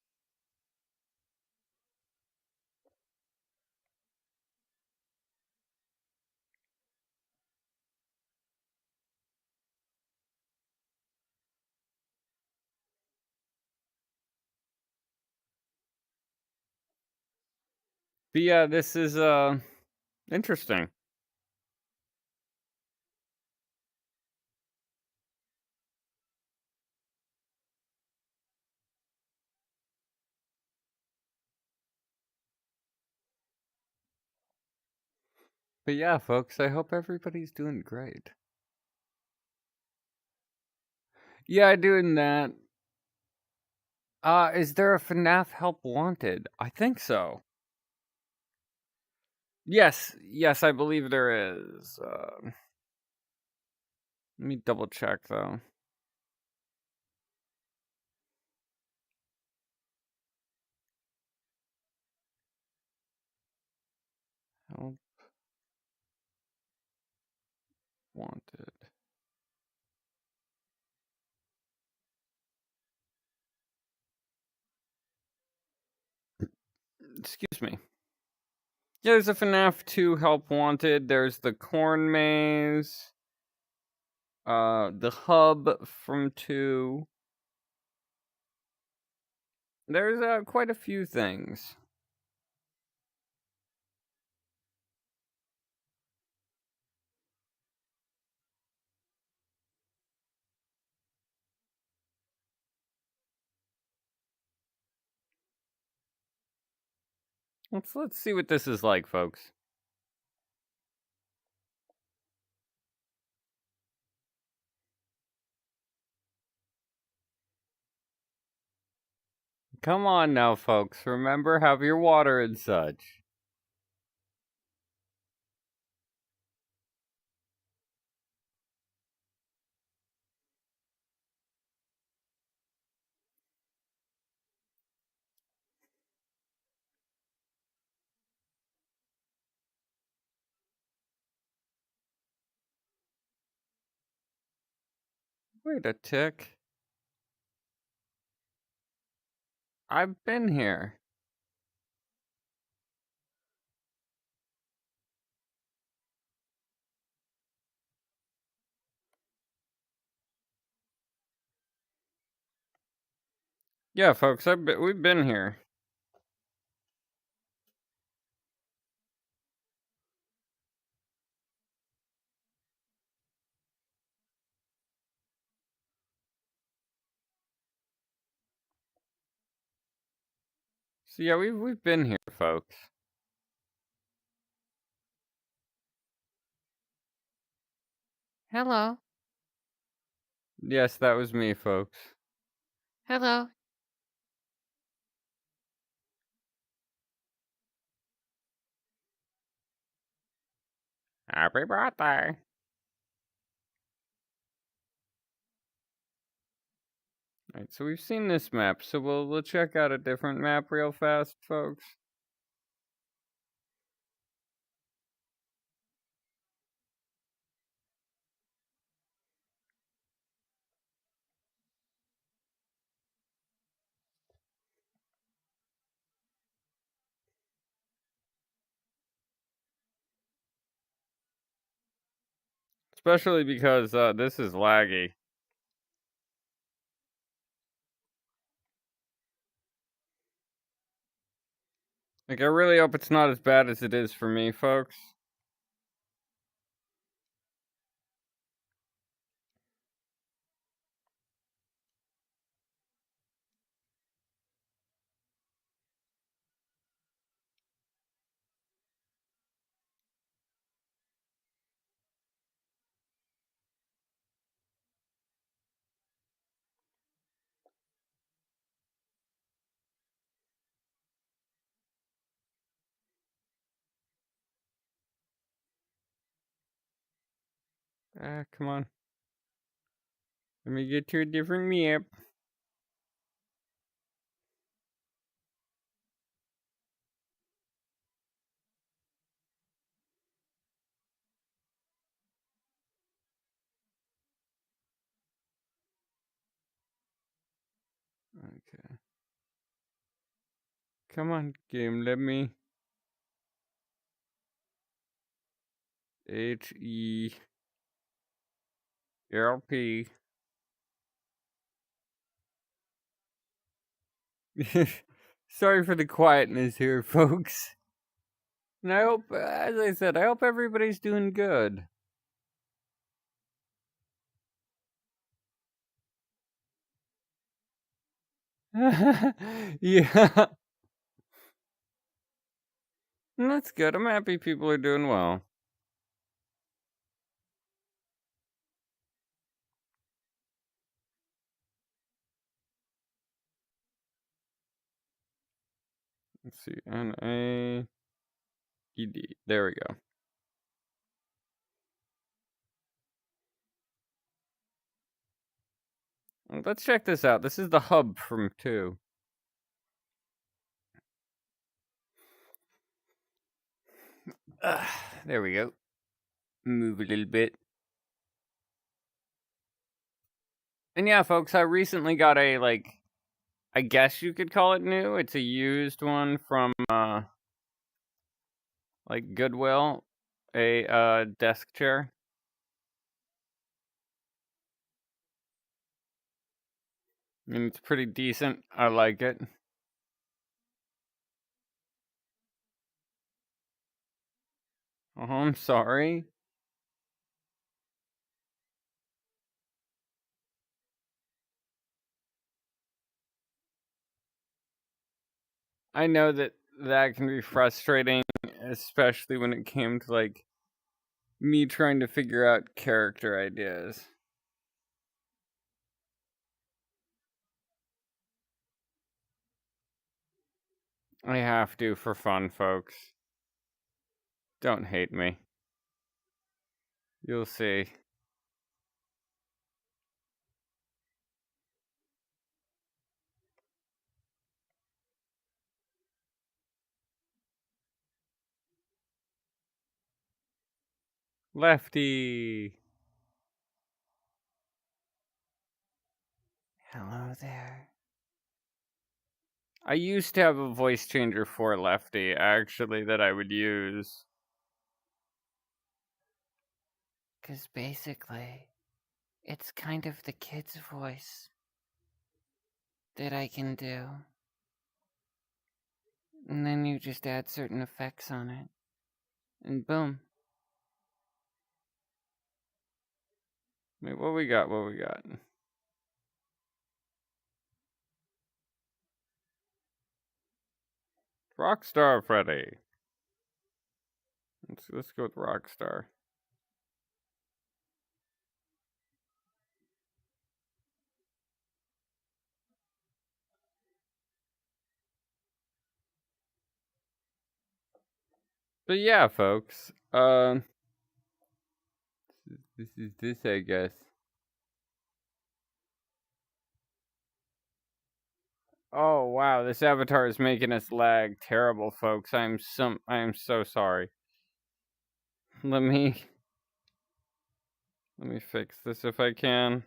But yeah, this is interesting. But yeah, folks, I hope everybody's doing great. Yeah, doing that. Is there a FNAF Help Wanted? I think so. Yes, I believe there is. Let me double check though. Help Wanted. Excuse me. Yeah, there's a FNAF 2 Help Wanted. There's the Corn Maze. The Hub from 2. There's quite a few things. Let's see what this is like, folks. Come on now, folks. Remember, have your water and such. Wait a tick. I've been here. Yeah, folks, we've been here. So yeah, we've been here, folks. Hello. Yes, that was me, folks. Hello. Happy birthday. Alright, so we've seen this map, so we'll check out a different map real fast, folks. Especially because this is laggy. Like, I really hope it's not as bad as it is for me, folks. Ah, come on. Let me get to a different map. Come on, game, let me. HELP. Sorry for the quietness here, folks. And I hope, as I said, I hope everybody's doing good. Yeah. That's good. I'm happy people are doing well. Let's see. NAED. There we go. Let's check this out. This is the hub from 2. There we go. Move a little bit. And yeah, folks, I recently got a, like, I guess you could call it new. It's a used one from, like, Goodwill. A, desk chair. And it's pretty decent. I like it. Oh, I'm sorry. I know that that can be frustrating, especially when it came to, like, me trying to figure out character ideas. I have to for fun, folks. Don't hate me. You'll see. Lefty. Hello there. I used to have a voice changer for Lefty, actually, that I would use. Because basically, it's kind of the kid's voice that I can do. And then you just add certain effects on it. And boom. Wait, what we got? What we got? Rockstar Freddy. Let's go with Rockstar. But yeah, folks. This is this, I guess. Oh wow, this avatar is making us lag terrible, folks. I am so sorry. Let me fix this if I can.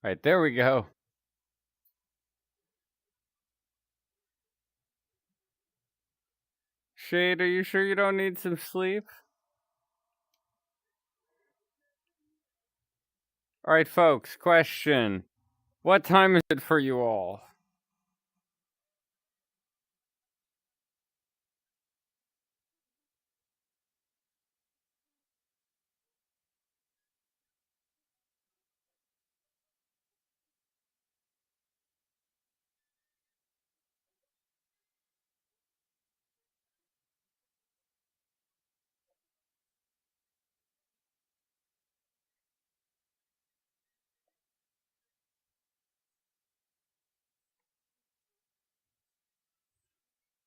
Alright, there we go. Shade, are you sure you don't need some sleep? Alright, folks, question. What time is it for you all?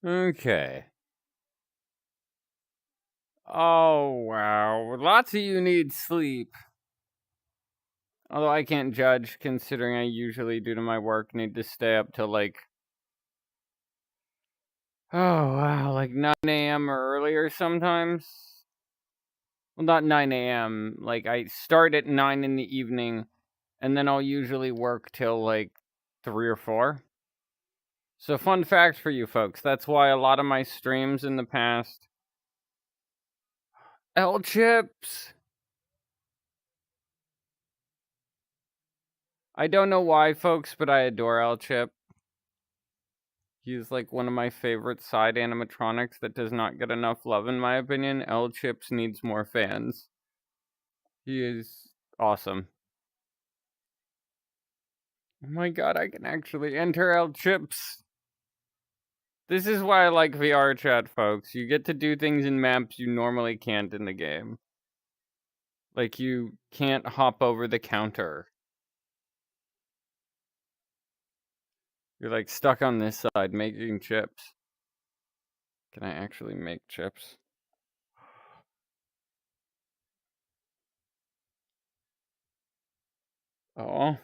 Okay. Oh, wow. Lots of you need sleep. Although I can't judge, considering I usually, due to my work, need to stay up till like, oh, wow, like 9 a.m. or earlier sometimes. Well, not 9 a.m. Like, I start at 9 in the evening, and then I'll usually work till like 3 or 4. So, fun fact for you folks, that's why a lot of my streams in the past. L Chips! I don't know why, folks, but I adore L Chip. He's like one of my favorite side animatronics that does not get enough love, in my opinion. L Chips needs more fans. He is awesome. Oh my god, I can actually enter L Chips. This is why I like VR chat, folks. You get to do things in maps you normally can't in the game. Like, you can't hop over the counter. You're like stuck on this side making chips. Can I actually make chips? Oh.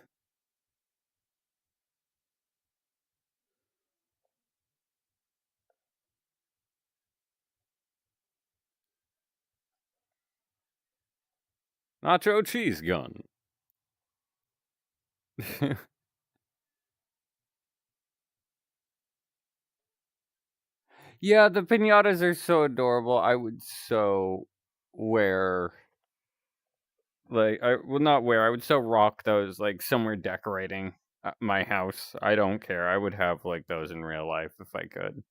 Nacho cheese gun. Yeah, the piñatas are so adorable. I would so wear, like, not wear, I would so rock those, like, somewhere decorating my house. I don't care. I would have, like, those in real life if I could.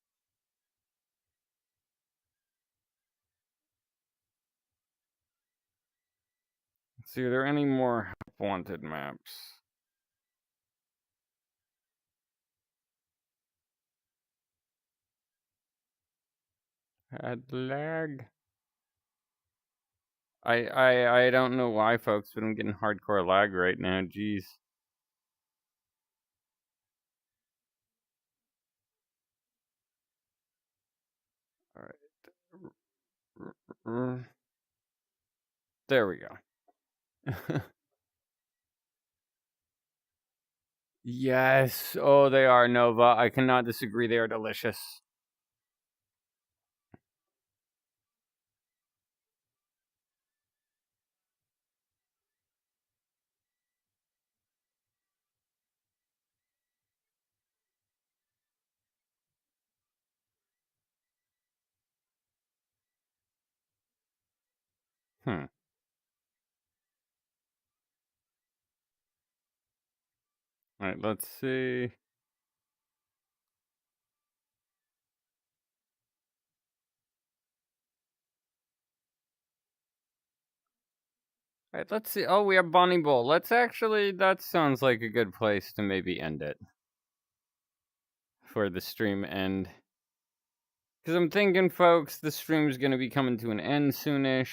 Let's see, are there any more wanted maps? Had lag. I don't know why, folks, but I'm getting hardcore lag right now. Jeez. All right. There we go. Yes. Oh, they are, Nova. I cannot disagree. They are delicious. Hmm. All right, let's see. All right, let's see. Oh, we have Bonnie Bull. Let's actually, that sounds like a good place to maybe end it for the stream end. Because I'm thinking, folks, the stream's going to be coming to an end soonish.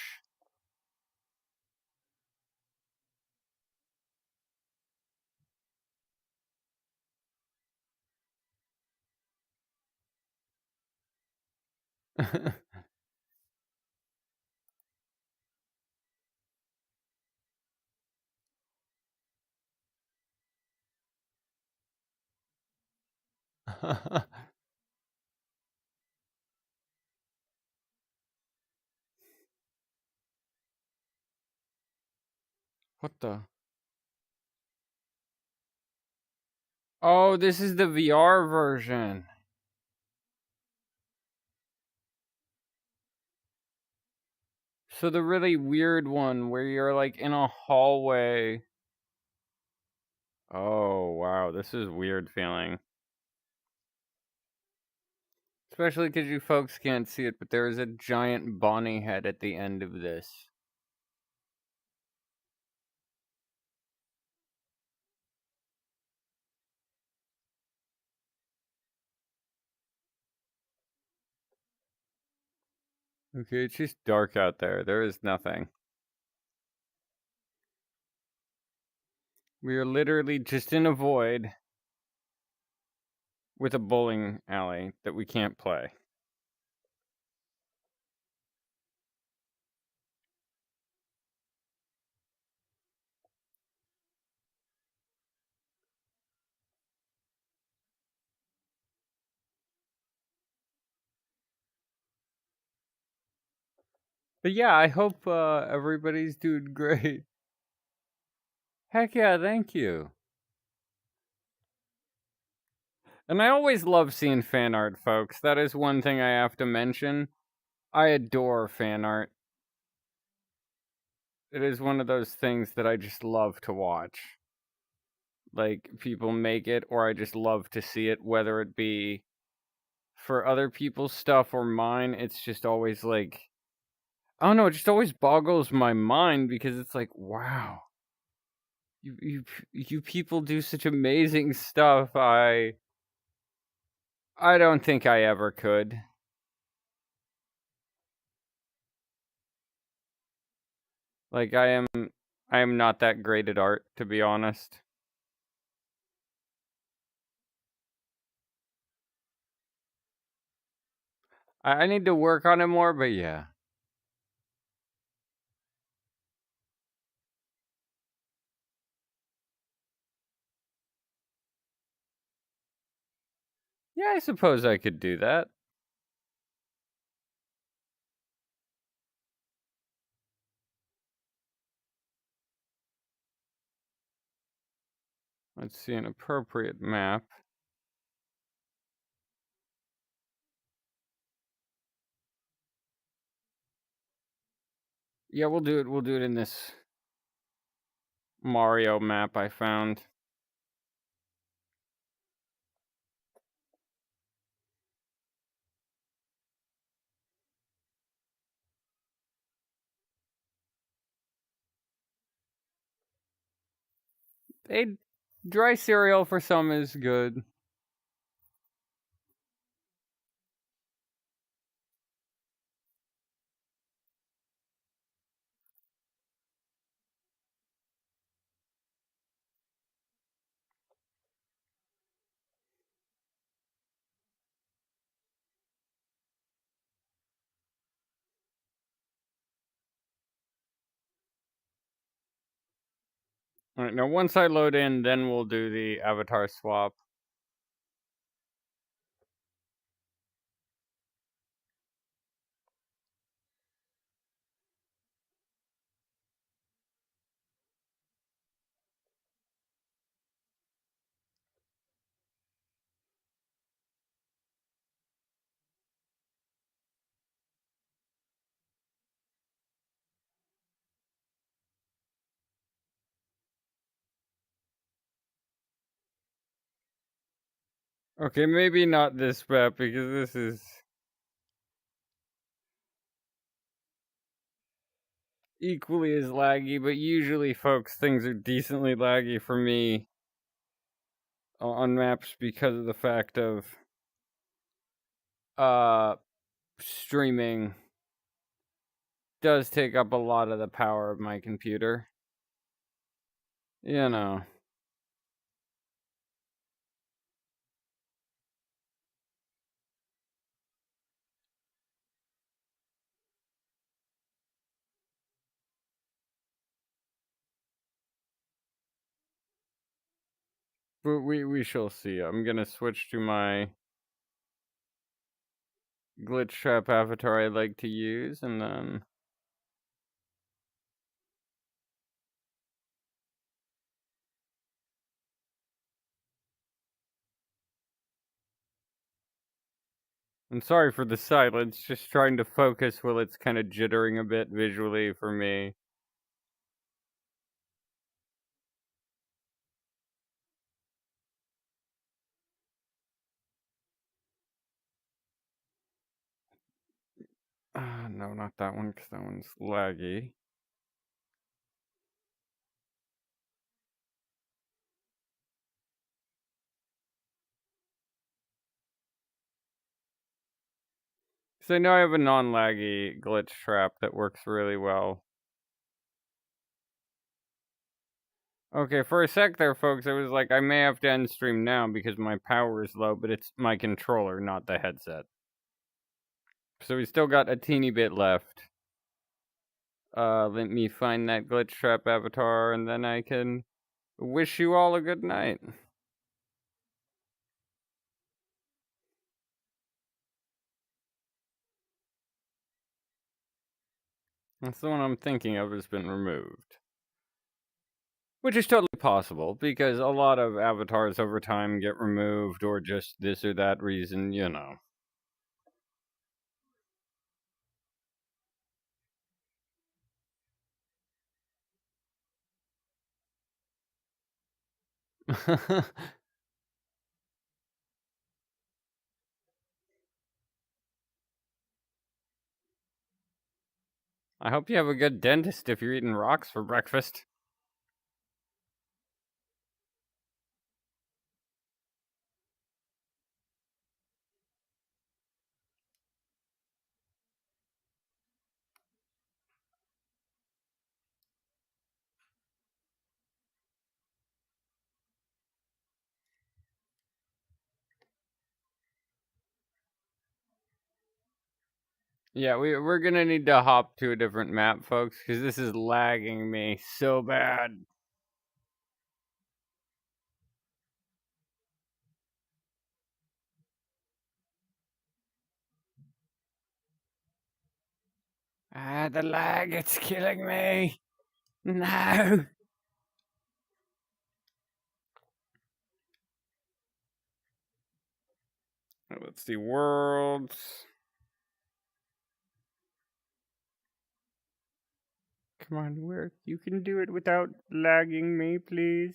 What the? Oh, this is the VR version. So the really weird one where you're like in a hallway. Oh, wow. This is weird feeling. Especially because you folks can't see it, but there is a giant Bonnie head at the end of this. Okay, it's just dark out there. There is nothing. We are literally just in a void. with a bowling alley that we can't play. But yeah, I hope everybody's doing great. Heck yeah, thank you. And I always love seeing fan art, folks. That is one thing I have to mention. I adore fan art. It is one of those things that I just love to watch. Like, people make it, or I just love to see it, whether it be for other people's stuff or mine. It's just always like, I don't know, it just always boggles my mind because it's like, wow, you people do such amazing stuff. I don't think I ever could. Like, I am not that great at art, to be honest. I need to work on it more, but yeah. Yeah, I suppose I could do that. Let's see an appropriate map. Yeah, we'll do it. We'll do it in this Mario map I found. A dry cereal for some is good. All right, now once I load in, then we'll do the avatar swap. Okay, maybe not this map because this is equally as laggy, but usually, folks, things are decently laggy for me on maps because of the fact of uh streaming does take up a lot of the power of my computer. You know. But we shall see. I'm gonna switch to my glitch trap avatar I like to use, and then I'm sorry for the silence, just trying to focus while it's kind of jittering a bit visually for me. No, not that one, because that one's laggy. Because I know I have a non-laggy glitch trap that works really well. Okay, for a sec there, folks, I was like, I may have to end stream now because my power is low, but it's my controller, not the headset. So we still got a teeny bit left. Let me find that glitch trap avatar, and then I can wish you all a good night. That's the one I'm thinking of has been removed. Which is totally possible, because a lot of avatars over time get removed, or just this or that reason, you know. I hope you have a good dentist if you're eating rocks for breakfast. Yeah, we're gonna need to hop to a different map, folks, because this is lagging me so bad. Ah, the lag, it's killing me. No. Let's see, worlds. Come on, work. You can do it without lagging me, please.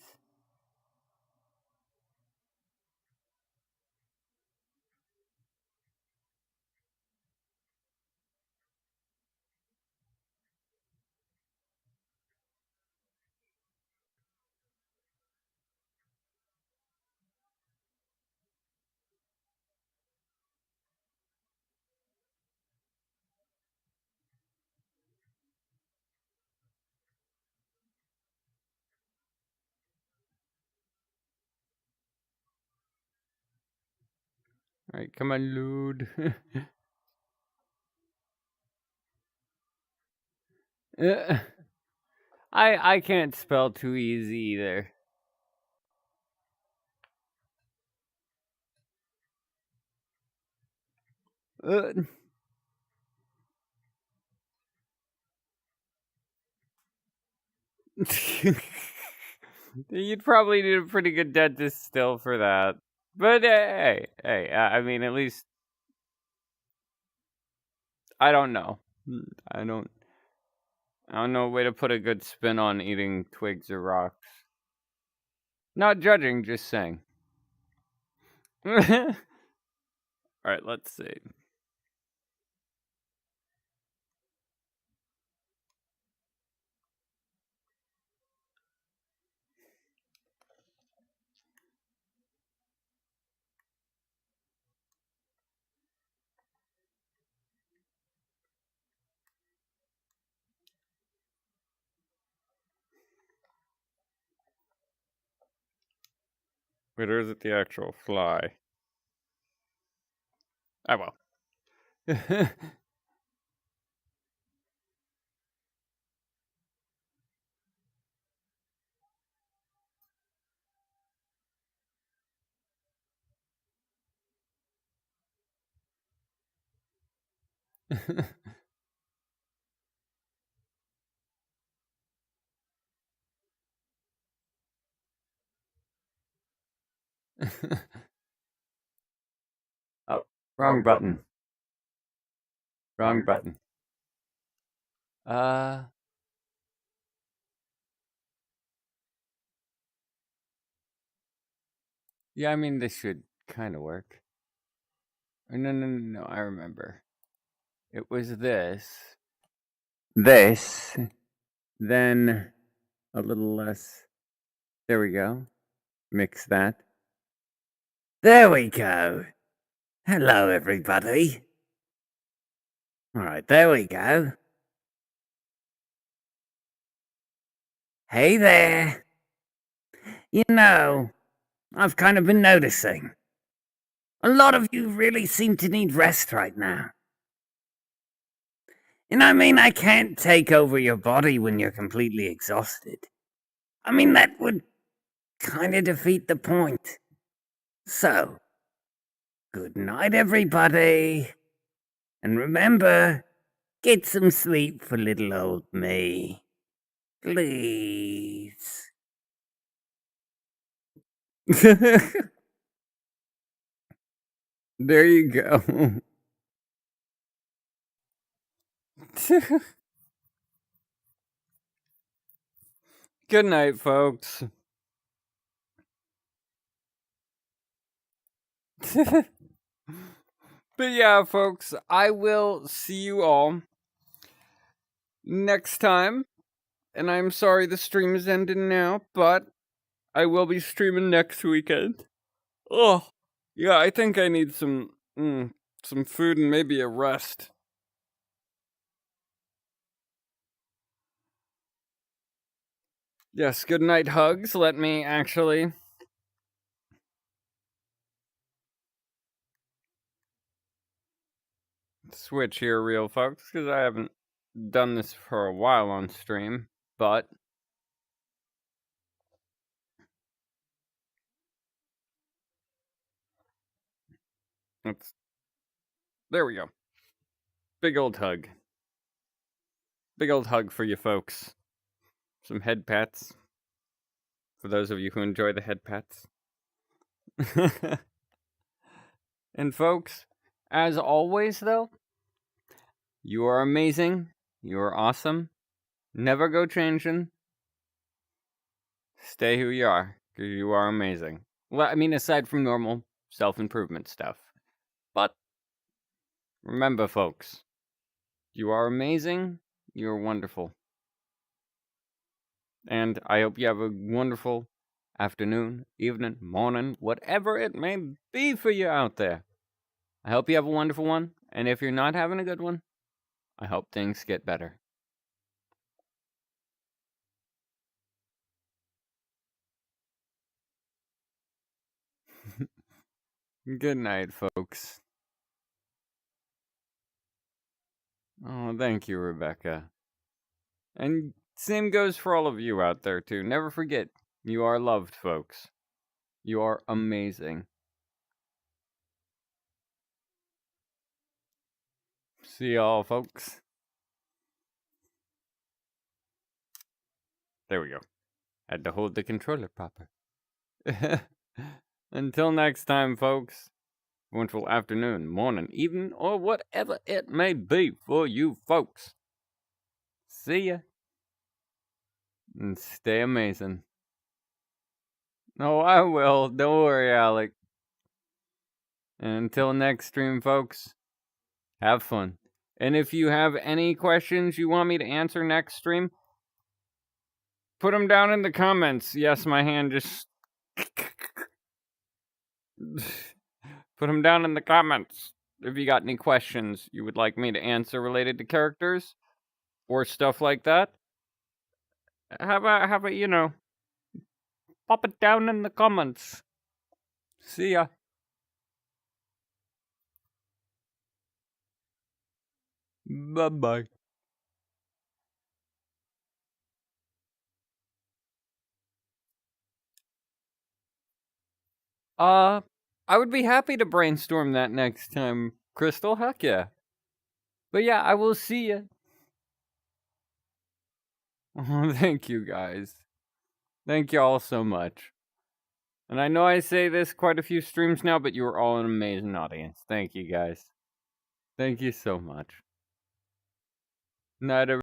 Alright, come on, load. Uh, I can't spell too easy either. You'd probably need a pretty good dentist still for that. But hey, I mean, at least I don't know. I don't know a way to put a good spin on eating twigs or rocks. Not judging, just saying. Alright, let's see. Wait, or is it the actual fly? I will. Oh, wrong button. Wrong button. Yeah, I mean, this should kind of work. No, I remember. It was this. This. Then a little less. There we go. Mix that. There we go. Hello, everybody. Alright, there we go. Hey there. You know, I've kind of been noticing. A lot of you really seem to need rest right now. And I mean, I can't take over your body when you're completely exhausted. I mean, that would kind of defeat the point. So, good night, everybody. And remember, get some sleep for little old me. Please. There you go. Good night, folks. But yeah, folks, I will see you all next time. And I'm sorry the stream is ending now, but I will be streaming next weekend. Oh, yeah, I think I need some food and maybe a rest. Yes, good night hugs. Let me actually switch here, real folks, because I haven't done this for a while on stream, but there we go. Big old hug. Big old hug for you folks. Some head pats. For those of you who enjoy the head pats. And folks, as always though, you are amazing. You are awesome. Never go changing. Stay who you are, because you are amazing. Well, I mean, aside from normal self-improvement stuff. But remember, folks, you are amazing. You're wonderful. And I hope you have a wonderful afternoon, evening, morning, whatever it may be for you out there. I hope you have a wonderful one. And if you're not having a good one, I hope things get better. Good night, folks. Oh, thank you, Rebecca. And same goes for all of you out there, too. Never forget, you are loved, folks. You are amazing. See y'all, folks. There we go. Had to hold the controller proper. Until next time, folks. Wonderful afternoon, morning, evening, or whatever it may be for you folks. See ya. And stay amazing. Oh, I will. Don't worry, Alec. And until next stream, folks, have fun. And if you have any questions you want me to answer next stream, put them down in the comments. Yes, my hand just... Put them down in the comments if you got any questions you would like me to answer related to characters or stuff like that. How about, you know, pop it down in the comments. See ya. Bye-bye. I would be happy to brainstorm that next time, Crystal. Heck yeah. But yeah, I will see ya. Oh, thank you guys. Thank you all so much. And I know I say this quite a few streams now, but you are all an amazing audience. Thank you guys. Thank you so much. Night, everybody.